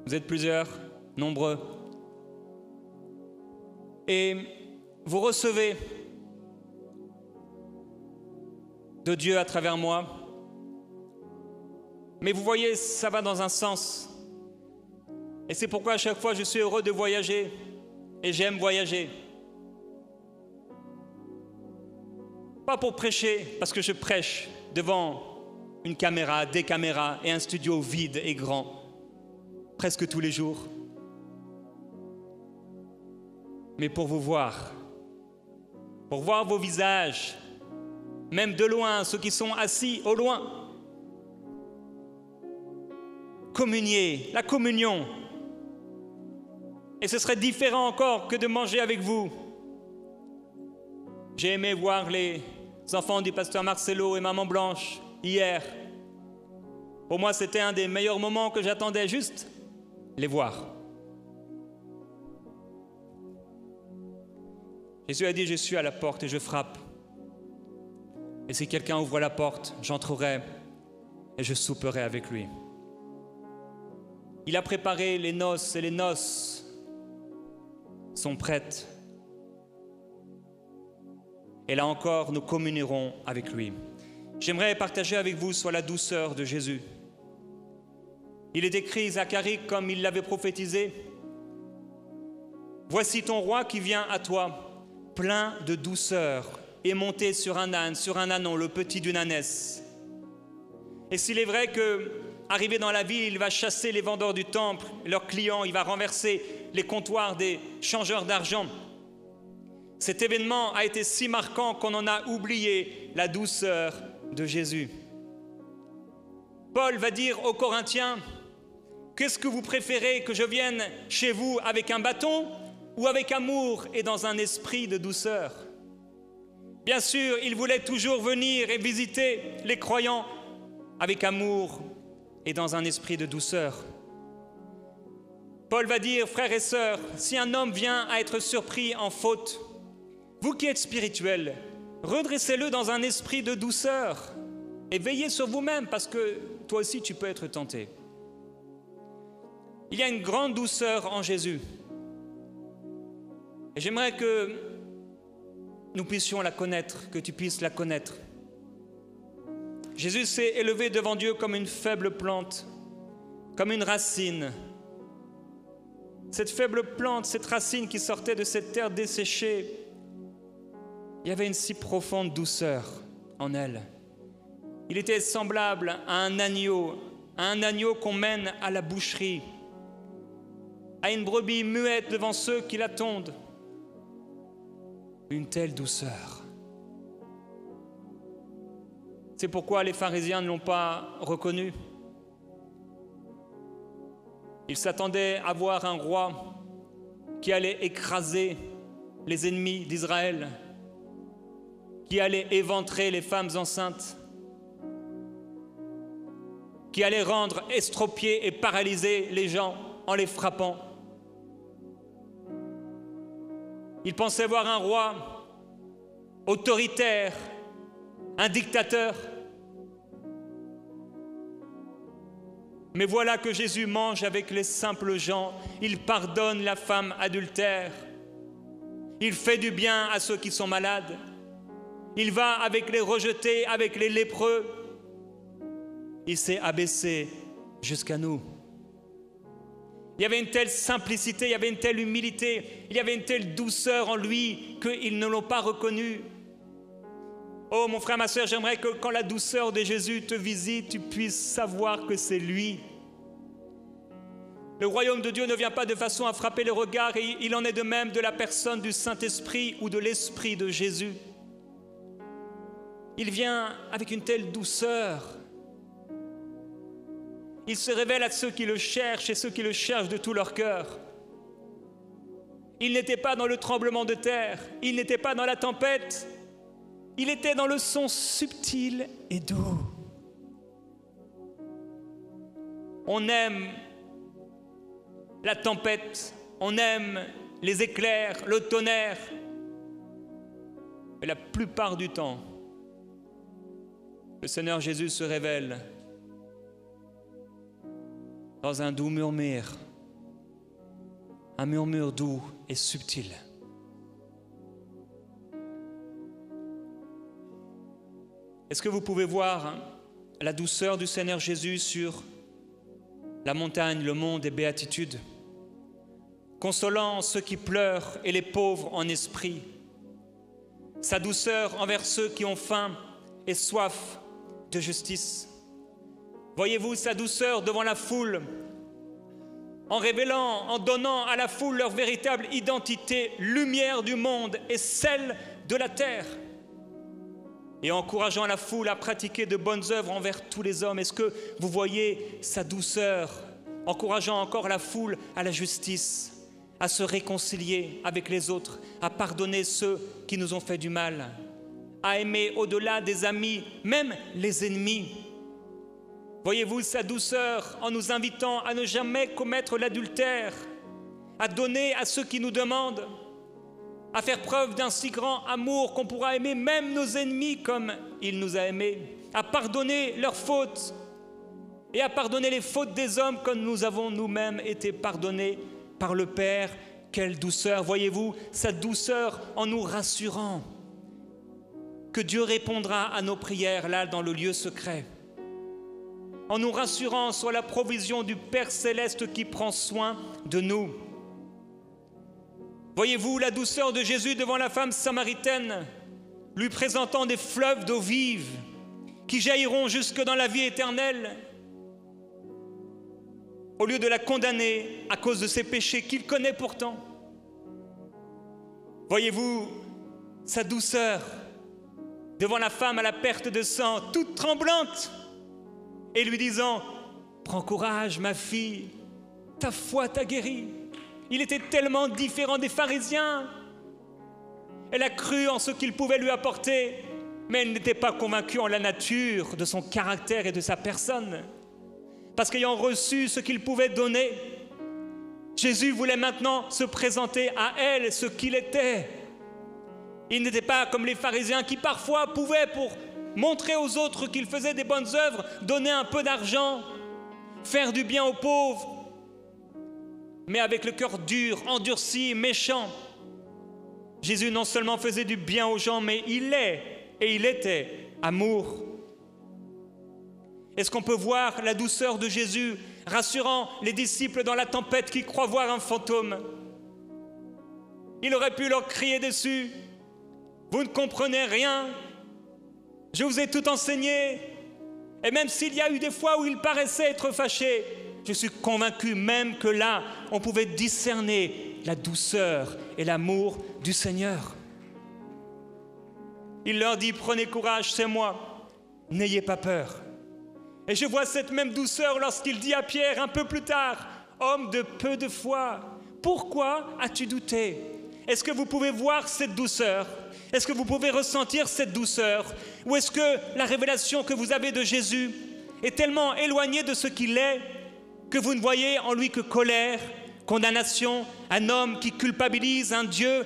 Vous êtes plusieurs, nombreux. Et vous recevez de Dieu à travers moi. Mais vous voyez, ça va dans un sens. Et c'est pourquoi à chaque fois je suis heureux de voyager et j'aime voyager. Pas pour prêcher, parce que je prêche devant une caméra, des caméras et un studio vide et grand, presque tous les jours. Mais pour vous voir, pour voir vos visages, même de loin, ceux qui sont assis au loin. Communier, la communion. Et ce serait différent encore que de manger avec vous. J'ai aimé voir les enfants du pasteur Marcelo et Maman Blanche hier. Pour moi, c'était un des meilleurs moments que j'attendais, juste les voir. Jésus a dit, je suis à la porte et je frappe. Et si quelqu'un ouvre la porte, j'entrerai et je souperai avec lui. Il a préparé les noces et les noces sont prêtes. Et là encore, nous communierons avec lui. J'aimerais partager avec vous sur la douceur de Jésus. Il est écrit, Zacharie, comme il l'avait prophétisé, « Voici ton roi qui vient à toi, plein de douceur, et monté sur un âne, sur un ânon, le petit d'une ânesse. » Et s'il est vrai que, arrivé dans la ville, il va chasser les vendeurs du temple, leurs clients, il va renverser les comptoirs des changeurs d'argent, cet événement a été si marquant qu'on en a oublié la douceur de Jésus. Paul va dire aux Corinthiens, « Qu'est-ce que vous préférez, que je vienne chez vous avec un bâton ou avec amour et dans un esprit de douceur ?» Bien sûr, il voulait toujours venir et visiter les croyants avec amour et dans un esprit de douceur. Paul va dire, frères et sœurs, si un homme vient à être surpris en faute, vous qui êtes spirituels, redressez-le dans un esprit de douceur et veillez sur vous-même parce que toi aussi tu peux être tenté. Il y a une grande douceur en Jésus. Et j'aimerais que nous puissions la connaître, que tu puisses la connaître. Jésus s'est élevé devant Dieu comme une faible plante, comme une racine. Cette faible plante, cette racine qui sortait de cette terre desséchée, il y avait une si profonde douceur en elle. Il était semblable à un agneau qu'on mène à la boucherie, à une brebis muette devant ceux qui la tondent. Une telle douceur. C'est pourquoi les pharisiens ne l'ont pas reconnu. Ils s'attendaient à voir un roi qui allait écraser les ennemis d'Israël, qui allait éventrer les femmes enceintes, qui allait rendre estropiés et paralyser les gens en les frappant. Ils pensaient voir un roi autoritaire, un dictateur. Mais voilà que Jésus mange avec les simples gens. Il pardonne la femme adultère. Il fait du bien à ceux qui sont malades. Il va avec les rejetés, avec les lépreux. Il s'est abaissé jusqu'à nous. Il y avait une telle simplicité, il y avait une telle humilité, il y avait une telle douceur en lui qu'ils ne l'ont pas reconnu. Oh mon frère, ma soeur, j'aimerais que quand la douceur de Jésus te visite, tu puisses savoir que c'est lui. Le royaume de Dieu ne vient pas de façon à frapper le regard, et il en est de même de la personne du Saint-Esprit ou de l'Esprit de Jésus. Il vient avec une telle douceur. Il se révèle à ceux qui le cherchent et ceux qui le cherchent de tout leur cœur. Il n'était pas dans le tremblement de terre, il n'était pas dans la tempête, il était dans le son subtil et doux. On aime la tempête, on aime les éclairs, le tonnerre, mais la plupart du temps, le Seigneur Jésus se révèle dans un doux murmure, un murmure doux et subtil. Est-ce que vous pouvez voir la douceur du Seigneur Jésus sur la montagne, le mont des béatitudes? consolant ceux qui pleurent et les pauvres en esprit. Sa douceur envers ceux qui ont faim et soif de justice. Voyez-vous sa douceur devant la foule, en révélant, en donnant à la foule leur véritable identité, lumière du monde et celle de la terre, et encourageant la foule à pratiquer de bonnes œuvres envers tous les hommes. Est-ce que vous voyez sa douceur, encourageant encore la foule à la justice, à se réconcilier avec les autres, à pardonner ceux qui nous ont fait du mal, à aimer au-delà des amis, même les ennemis. Voyez-vous sa douceur en nous invitant à ne jamais commettre l'adultère, à donner à ceux qui nous demandent, à faire preuve d'un si grand amour qu'on pourra aimer même nos ennemis comme il nous a aimés, à pardonner leurs fautes et à pardonner les fautes des hommes comme nous avons nous-mêmes été pardonnés par le Père. Quelle douceur, voyez-vous, sa douceur en nous rassurant que Dieu répondra à nos prières là dans le lieu secret, en nous rassurant sur la provision du Père Céleste qui prend soin de nous. Voyez-vous la douceur de Jésus devant la femme samaritaine, lui présentant des fleuves d'eau vive qui jailliront jusque dans la vie éternelle, au lieu de la condamner à cause de ses péchés qu'il connaît pourtant. Voyez-vous sa douceur devant la femme à la perte de sang, toute tremblante, et lui disant « Prends courage, ma fille, ta foi t'a guérie ». Il était tellement différent des pharisiens. Elle a cru en ce qu'il pouvait lui apporter, mais elle n'était pas convaincue en la nature de son caractère et de sa personne. Parce qu'ayant reçu ce qu'il pouvait donner, Jésus voulait maintenant se présenter à elle ce qu'il était. Il n'était pas comme les pharisiens qui parfois pouvaient, pour montrer aux autres qu'ils faisaient des bonnes œuvres, donner un peu d'argent, faire du bien aux pauvres, mais avec le cœur dur, endurci, méchant. Jésus non seulement faisait du bien aux gens, mais il est et il était amour. Est-ce qu'on peut voir la douceur de Jésus rassurant les disciples dans la tempête qui croient voir un fantôme? Il aurait pu leur crier dessus: vous ne comprenez rien, je vous ai tout enseigné. Et même s'il y a eu des fois où il paraissait être fâché, je suis convaincu même que là, on pouvait discerner la douceur et l'amour du Seigneur. Il leur dit: prenez courage, c'est moi, n'ayez pas peur. Et je vois cette même douceur lorsqu'il dit à Pierre un peu plus tard: homme de peu de foi, pourquoi as-tu douté? Est-ce que vous pouvez voir cette douceur? Est-ce que vous pouvez ressentir cette douceur? Ou est-ce que la révélation que vous avez de Jésus est tellement éloignée de ce qu'il est que vous ne voyez en lui que colère, condamnation, un homme qui culpabilise, un Dieu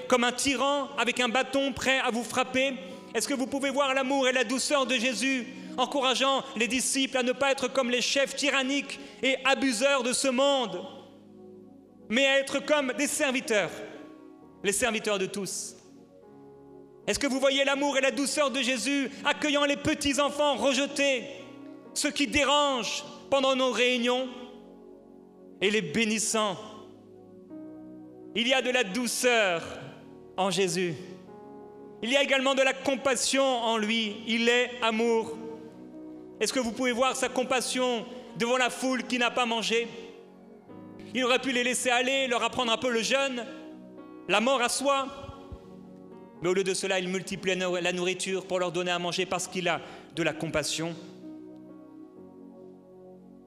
comme un tyran, avec un bâton prêt à vous frapper? Est-ce que vous pouvez voir l'amour et la douceur de Jésus, encourageant les disciples à ne pas être comme les chefs tyranniques et abuseurs de ce monde, mais à être comme des serviteurs, les serviteurs de tous? Est-ce que vous voyez l'amour et la douceur de Jésus accueillant les petits-enfants rejetés, ceux qui dérangent pendant nos réunions, et les bénissant? Il y a de la douceur en Jésus. Il y a également de la compassion en lui. Il est amour. Est-ce que vous pouvez voir sa compassion devant la foule qui n'a pas mangé? Il aurait pu les laisser aller, leur apprendre un peu le jeûne, la mort à soi. Mais au lieu de cela, il multiplie la nourriture pour leur donner à manger parce qu'il a de la compassion.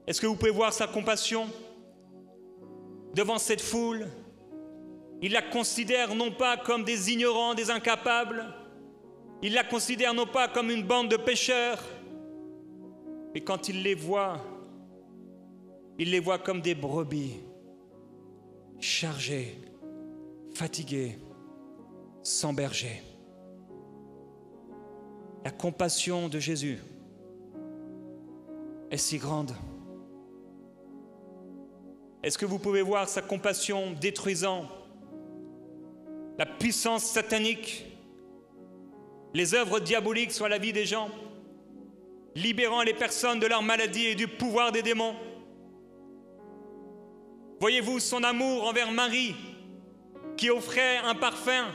Est-ce que vous pouvez voir sa compassion devant cette foule? Il la considère non pas comme des ignorants, des incapables. Il la considère non pas comme une bande de pécheurs. Mais quand il les voit comme des brebis, chargées, fatiguées, sans berger. La compassion de Jésus est si grande. Est-ce que vous pouvez voir sa compassion détruisant la puissance satanique, les œuvres diaboliques sur la vie des gens, libérant les personnes de leur maladie et du pouvoir des démons? Voyez-vous son amour envers Marie, qui offrait un parfum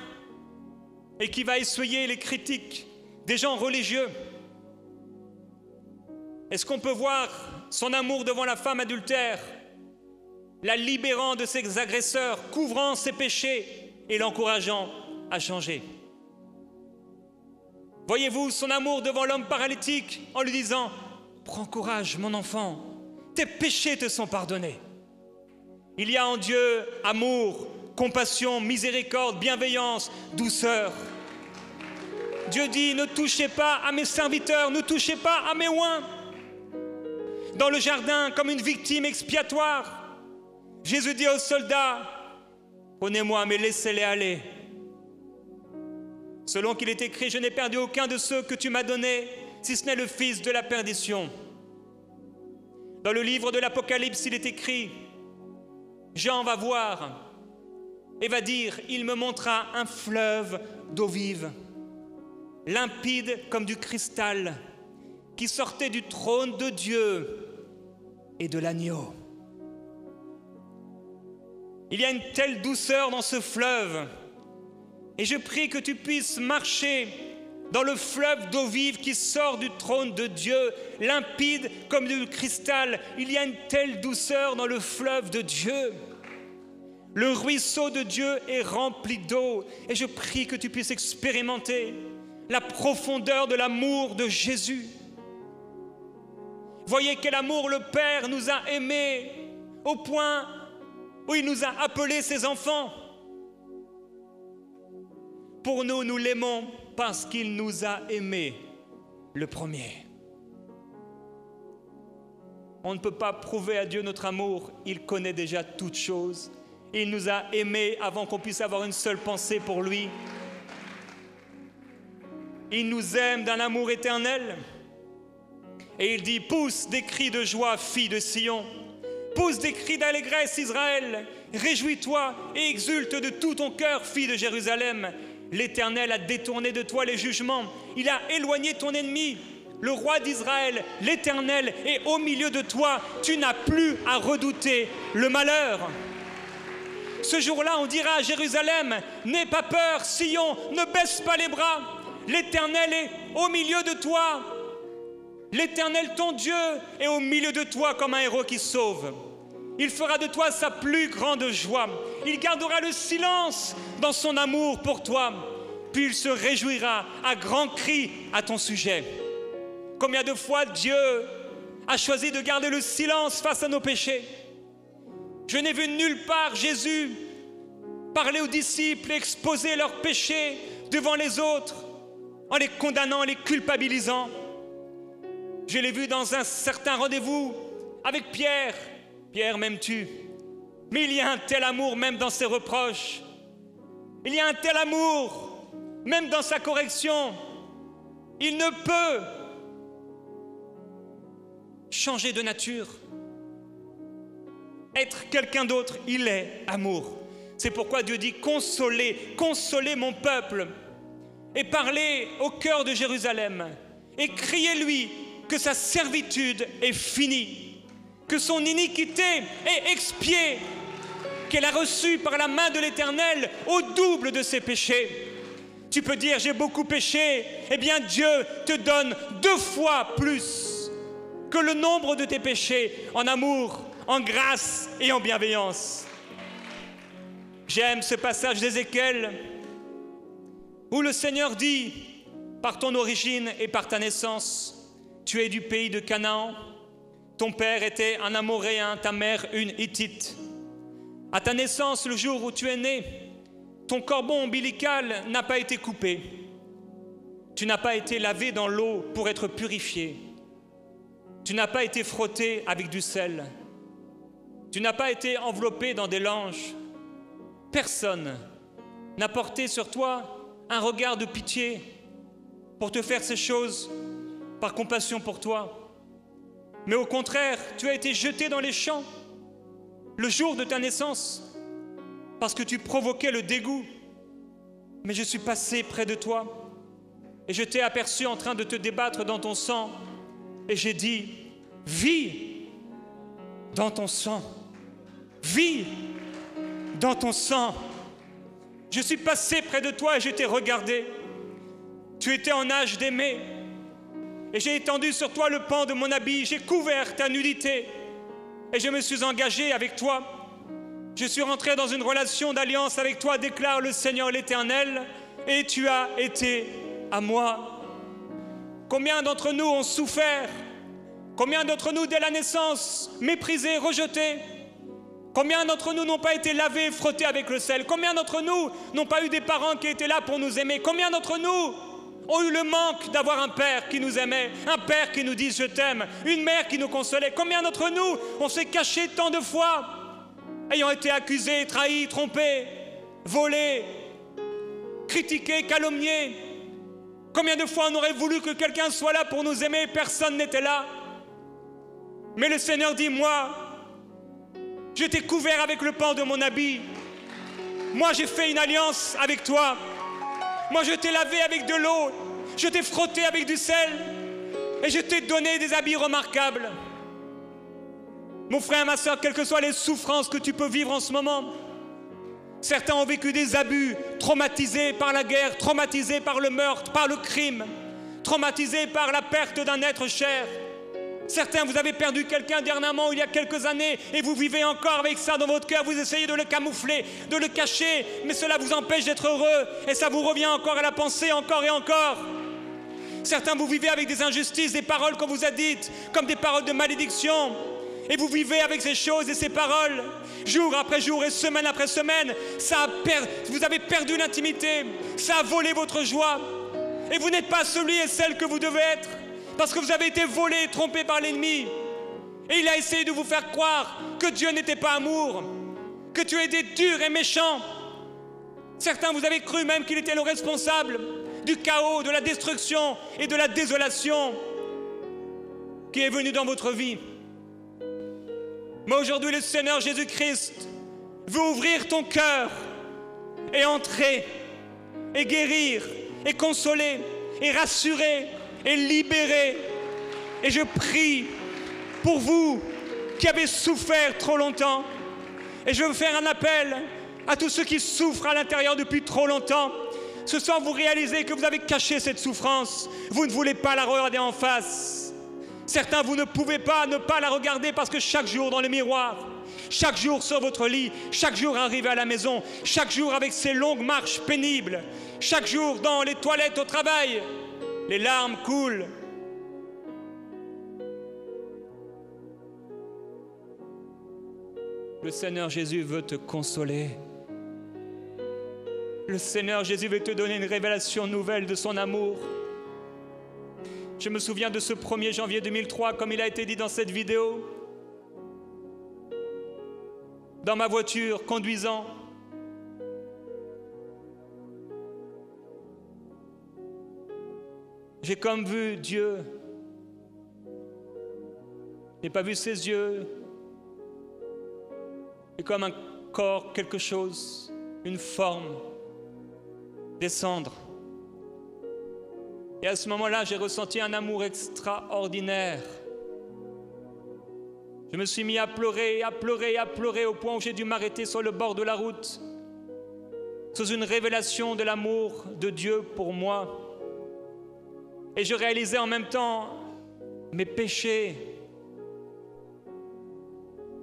et qui va essuyer les critiques des gens religieux. Est-ce qu'on peut voir son amour devant la femme adultère, la libérant de ses agresseurs, couvrant ses péchés et l'encourageant à changer? Voyez-vous son amour devant l'homme paralytique en lui disant « Prends courage, mon enfant, tes péchés te sont pardonnés ». Il y a en Dieu amour, compassion, miséricorde, bienveillance, douceur. Dieu dit « Ne touchez pas à mes serviteurs, ne touchez pas à mes oints ». Dans le jardin, comme une victime expiatoire, Jésus dit aux soldats « Prenez-moi, mais laissez-les aller ». Selon qu'il est écrit, je n'ai perdu aucun de ceux que tu m'as donnés, si ce n'est le fils de la perdition. Dans le livre de l'Apocalypse, il est écrit, Jean va voir et va dire, il me montra un fleuve d'eau vive, limpide comme du cristal, qui sortait du trône de Dieu et de l'agneau. Il y a une telle douceur dans ce fleuve. Et je prie que tu puisses marcher dans le fleuve d'eau vive qui sort du trône de Dieu, limpide comme du cristal. Il y a une telle douceur dans le fleuve de Dieu. Le ruisseau de Dieu est rempli d'eau. Et je prie que tu puisses expérimenter la profondeur de l'amour de Jésus. Voyez quel amour le Père nous a aimés au point où il nous a appelés ses enfants. Pour nous, nous l'aimons parce qu'il nous a aimés le premier. On ne peut pas prouver à Dieu notre amour, il connaît déjà toutes choses. Il nous a aimés avant qu'on puisse avoir une seule pensée pour lui. Il nous aime d'un amour éternel. Et il dit, pousse des cris de joie, fille de Sion. Pousse des cris d'allégresse, Israël. Réjouis-toi et exulte de tout ton cœur, fille de Jérusalem. L'Éternel a détourné de toi les jugements. Il a éloigné ton ennemi. Le roi d'Israël, l'Éternel, est au milieu de toi. Tu n'as plus à redouter le malheur. Ce jour-là, on dira à Jérusalem, n'aie pas peur, Sion, ne baisse pas les bras. L'Éternel est au milieu de toi. L'Éternel, ton Dieu, est au milieu de toi comme un héros qui sauve. Il fera de toi sa plus grande joie. Il gardera le silence dans son amour pour toi. Puis il se réjouira à grands cris à ton sujet. Combien de fois Dieu a choisi de garder le silence face à nos péchés? Je n'ai vu nulle part Jésus parler aux disciples, exposer leurs péchés devant les autres, en les condamnant, en les culpabilisant. Je l'ai vu dans un certain rendez-vous avec Pierre. Pierre, m'aimes-tu? Mais il y a un tel amour même dans ses reproches. Il y a un tel amour même dans sa correction. Il ne peut changer de nature, être quelqu'un d'autre. Il est amour. C'est pourquoi Dieu dit consolez, consolez mon peuple et parlez au cœur de Jérusalem et criez-lui que sa servitude est finie, que son iniquité est expiée, qu'elle a reçu par la main de l'Éternel au double de ses péchés. Tu peux dire j'ai beaucoup péché, eh bien Dieu te donne 2 fois plus que le nombre de tes péchés en amour, en grâce et en bienveillance. J'aime ce passage d'Ézéchiel où le Seigneur dit, par ton origine et par ta naissance, tu es du pays de Canaan, ton père était un Amoréen, ta mère une Hittite. À ta naissance, le jour où tu es né, ton cordon ombilical n'a pas été coupé. Tu n'as pas été lavé dans l'eau pour être purifié. Tu n'as pas été frotté avec du sel. Tu n'as pas été enveloppé dans des langes. Personne n'a porté sur toi un regard de pitié pour te faire ces choses par compassion pour toi. Mais au contraire, tu as été jeté dans les champs le jour de ta naissance parce que tu provoquais le dégoût. Mais je suis passé près de toi et je t'ai aperçu en train de te débattre dans ton sang et j'ai dit, vis dans ton sang, vie dans ton sang. Je suis passé près de toi et je t'ai regardé. Tu étais en âge d'aimer. Et j'ai étendu sur toi le pan de mon habit. J'ai couvert ta nudité. Et je me suis engagé avec toi. Je suis rentré dans une relation d'alliance avec toi, déclare le Seigneur l'Éternel. Et tu as été à moi. Combien d'entre nous ont souffert? Combien d'entre nous, dès la naissance, méprisés, rejetés? Combien d'entre nous n'ont pas été lavés, frottés avec le sel? Combien d'entre nous n'ont pas eu des parents qui étaient là pour nous aimer? Combien d'entre nous ont eu le manque d'avoir un père qui nous aimait, un père qui nous dit « je t'aime », une mère qui nous consolait? Combien d'entre nous on s'est caché tant de fois, ayant été accusés, trahis, trompés, volés, critiqués, calomniés? Combien de fois on aurait voulu que quelqu'un soit là pour nous aimer? Personne n'était là. Mais le Seigneur dit, moi, je t'ai couvert avec le pan de mon habit. Moi, j'ai fait une alliance avec toi. Moi, je t'ai lavé avec de l'eau. Je t'ai frotté avec du sel. Et je t'ai donné des habits remarquables. Mon frère, ma soeur, quelles que soient les souffrances que tu peux vivre en ce moment, certains ont vécu des abus, traumatisés par la guerre, traumatisés par le meurtre, par le crime, traumatisés par la perte d'un être cher. Certains, vous avez perdu quelqu'un dernièrement, il y a quelques années, et vous vivez encore avec ça dans votre cœur. Vous essayez de le camoufler, de le cacher, mais cela vous empêche d'être heureux, et ça vous revient encore à la pensée, encore et encore. Certains, vous vivez avec des injustices, des paroles qu'on vous a dites, comme des paroles de malédiction, et vous vivez avec ces choses et ces paroles, jour après jour et semaine après semaine. Vous avez perdu l'intimité, ça a volé votre joie, et vous n'êtes pas celui et celle que vous devez être. Parce que vous avez été volé et trompé par l'ennemi. Et il a essayé de vous faire croire que Dieu n'était pas amour, que tu étais dur et méchant. Certains, vous avez cru même qu'il était le responsable du chaos, de la destruction et de la désolation qui est venu dans votre vie. Mais aujourd'hui, le Seigneur Jésus-Christ veut ouvrir ton cœur et entrer et guérir et consoler et rassurer et libérer. Et je prie pour vous qui avez souffert trop longtemps. Et je veux faire un appel à tous ceux qui souffrent à l'intérieur depuis trop longtemps. Ce soir, vous réalisez que vous avez caché cette souffrance. Vous ne voulez pas la regarder en face. Certains, vous ne pouvez pas ne pas la regarder parce que chaque jour dans le miroir, chaque jour sur votre lit, chaque jour arrivé à la maison, chaque jour avec ces longues marches pénibles, chaque jour dans les toilettes au travail, les larmes coulent. Le Seigneur Jésus veut te consoler. Le Seigneur Jésus veut te donner une révélation nouvelle de son amour. Je me souviens de ce 1er janvier 2003, comme il a été dit dans cette vidéo. Dans ma voiture, conduisant, j'ai comme vu Dieu. Je n'ai pas vu ses yeux. Et comme un corps, quelque chose, une forme, descendre. Et à ce moment-là, j'ai ressenti un amour extraordinaire. Je me suis mis à pleurer, à pleurer, à pleurer, au point où j'ai dû m'arrêter sur le bord de la route, sous une révélation de l'amour de Dieu pour moi. Et je réalisais en même temps mes péchés.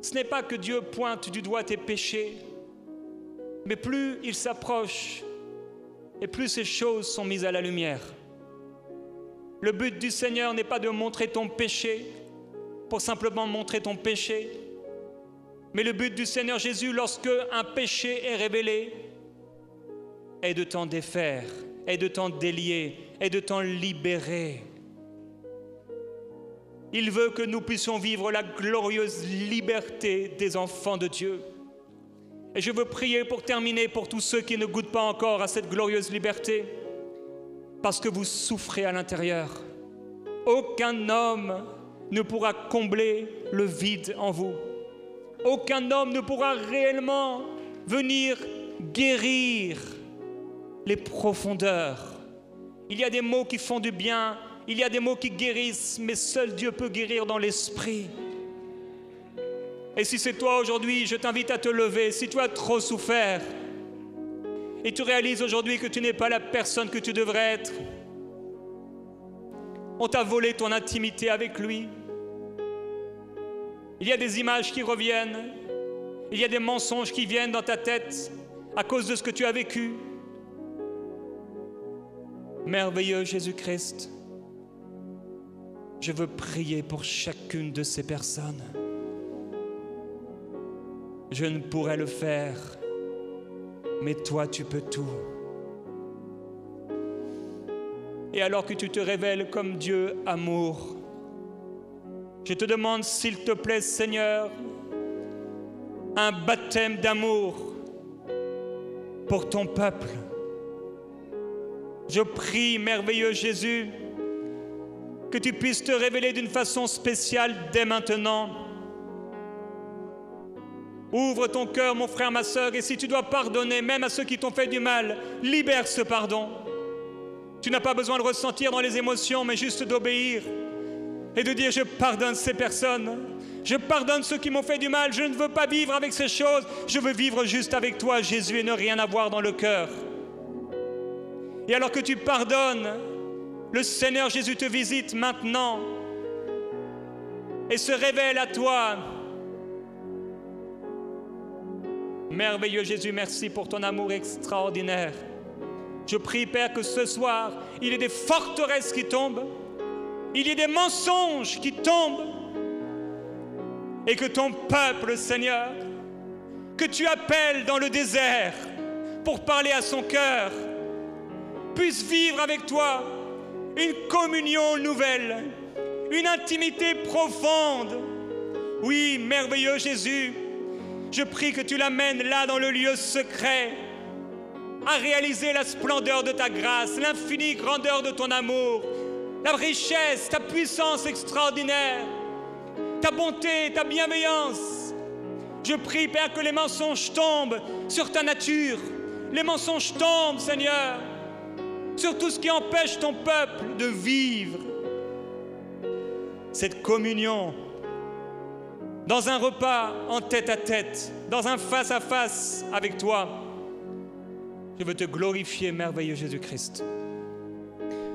Ce n'est pas que Dieu pointe du doigt tes péchés, mais plus il s'approche, et plus ces choses sont mises à la lumière. Le but du Seigneur n'est pas de montrer ton péché pour simplement montrer ton péché, mais le but du Seigneur Jésus, lorsque un péché est révélé, est de t'en défaire, est de t'en délier, est de t'en libérer. Il veut que nous puissions vivre la glorieuse liberté des enfants de Dieu. Et je veux prier pour terminer pour tous ceux qui ne goûtent pas encore à cette glorieuse liberté, parce que vous souffrez à l'intérieur. Aucun homme ne pourra combler le vide en vous. Aucun homme ne pourra réellement venir guérir les profondeurs. Il y a des mots qui font du bien, il y a des mots qui guérissent, mais seul Dieu peut guérir dans l'esprit. Et si c'est toi aujourd'hui, je t'invite à te lever. Si tu as trop souffert et tu réalises aujourd'hui que tu n'es pas la personne que tu devrais être, on t'a volé ton intimité avec lui. Il y a des images qui reviennent, il y a des mensonges qui viennent dans ta tête à cause de ce que tu as vécu. Merveilleux Jésus-Christ, je veux prier pour chacune de ces personnes. Je ne pourrais le faire, mais toi tu peux tout. Et alors que tu te révèles comme Dieu amour, je te demande s'il te plaît Seigneur, un baptême d'amour pour ton peuple. Je prie, merveilleux Jésus, que tu puisses te révéler d'une façon spéciale dès maintenant. Ouvre ton cœur, mon frère, ma sœur, et si tu dois pardonner, même à ceux qui t'ont fait du mal, libère ce pardon. Tu n'as pas besoin de ressentir dans les émotions, mais juste d'obéir et de dire « Je pardonne ces personnes, je pardonne ceux qui m'ont fait du mal, je ne veux pas vivre avec ces choses, je veux vivre juste avec toi, Jésus, et ne rien avoir dans le cœur. » Et alors que tu pardonnes, le Seigneur Jésus te visite maintenant et se révèle à toi. Merveilleux Jésus, merci pour ton amour extraordinaire. Je prie, Père, que ce soir, il y ait des forteresses qui tombent, il y ait des mensonges qui tombent, et que ton peuple, Seigneur, que tu appelles dans le désert pour parler à son cœur, puisse vivre avec toi une communion nouvelle, une intimité profonde. Oui, merveilleux Jésus, je prie que tu l'amènes là dans le lieu secret, à réaliser la splendeur de ta grâce, l'infinie grandeur de ton amour, la richesse, ta puissance extraordinaire, ta bonté, ta bienveillance. Je prie, Père, que les mensonges tombent sur ta nature, les mensonges tombent, Seigneur, sur tout ce qui empêche ton peuple de vivre cette communion dans un repas en tête à tête, dans un face à face avec toi. Je veux te glorifier, merveilleux Jésus-Christ.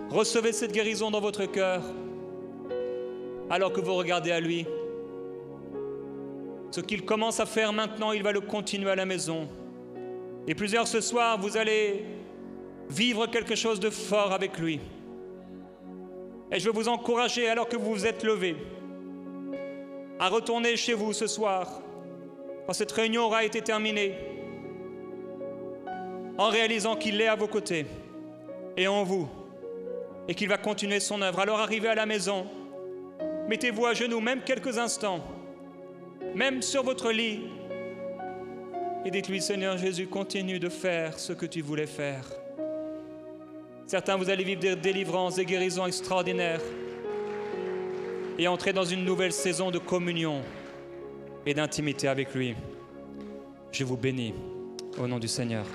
Recevez cette guérison dans votre cœur alors que vous regardez à lui. Ce qu'il commence à faire maintenant, il va le continuer à la maison. Et plusieurs ce soir, vous allez vivre quelque chose de fort avec lui. Et je veux vous encourager, alors que vous vous êtes levés, à retourner chez vous ce soir, quand cette réunion aura été terminée, en réalisant qu'il est à vos côtés et en vous, et qu'il va continuer son œuvre. Alors arrivez à la maison, mettez-vous à genoux, même quelques instants, même sur votre lit, et dites-lui, Seigneur Jésus, continue de faire ce que tu voulais faire. Certains, vous allez vivre des délivrances, des guérisons extraordinaires et entrer dans une nouvelle saison de communion et d'intimité avec lui. Je vous bénis au nom du Seigneur.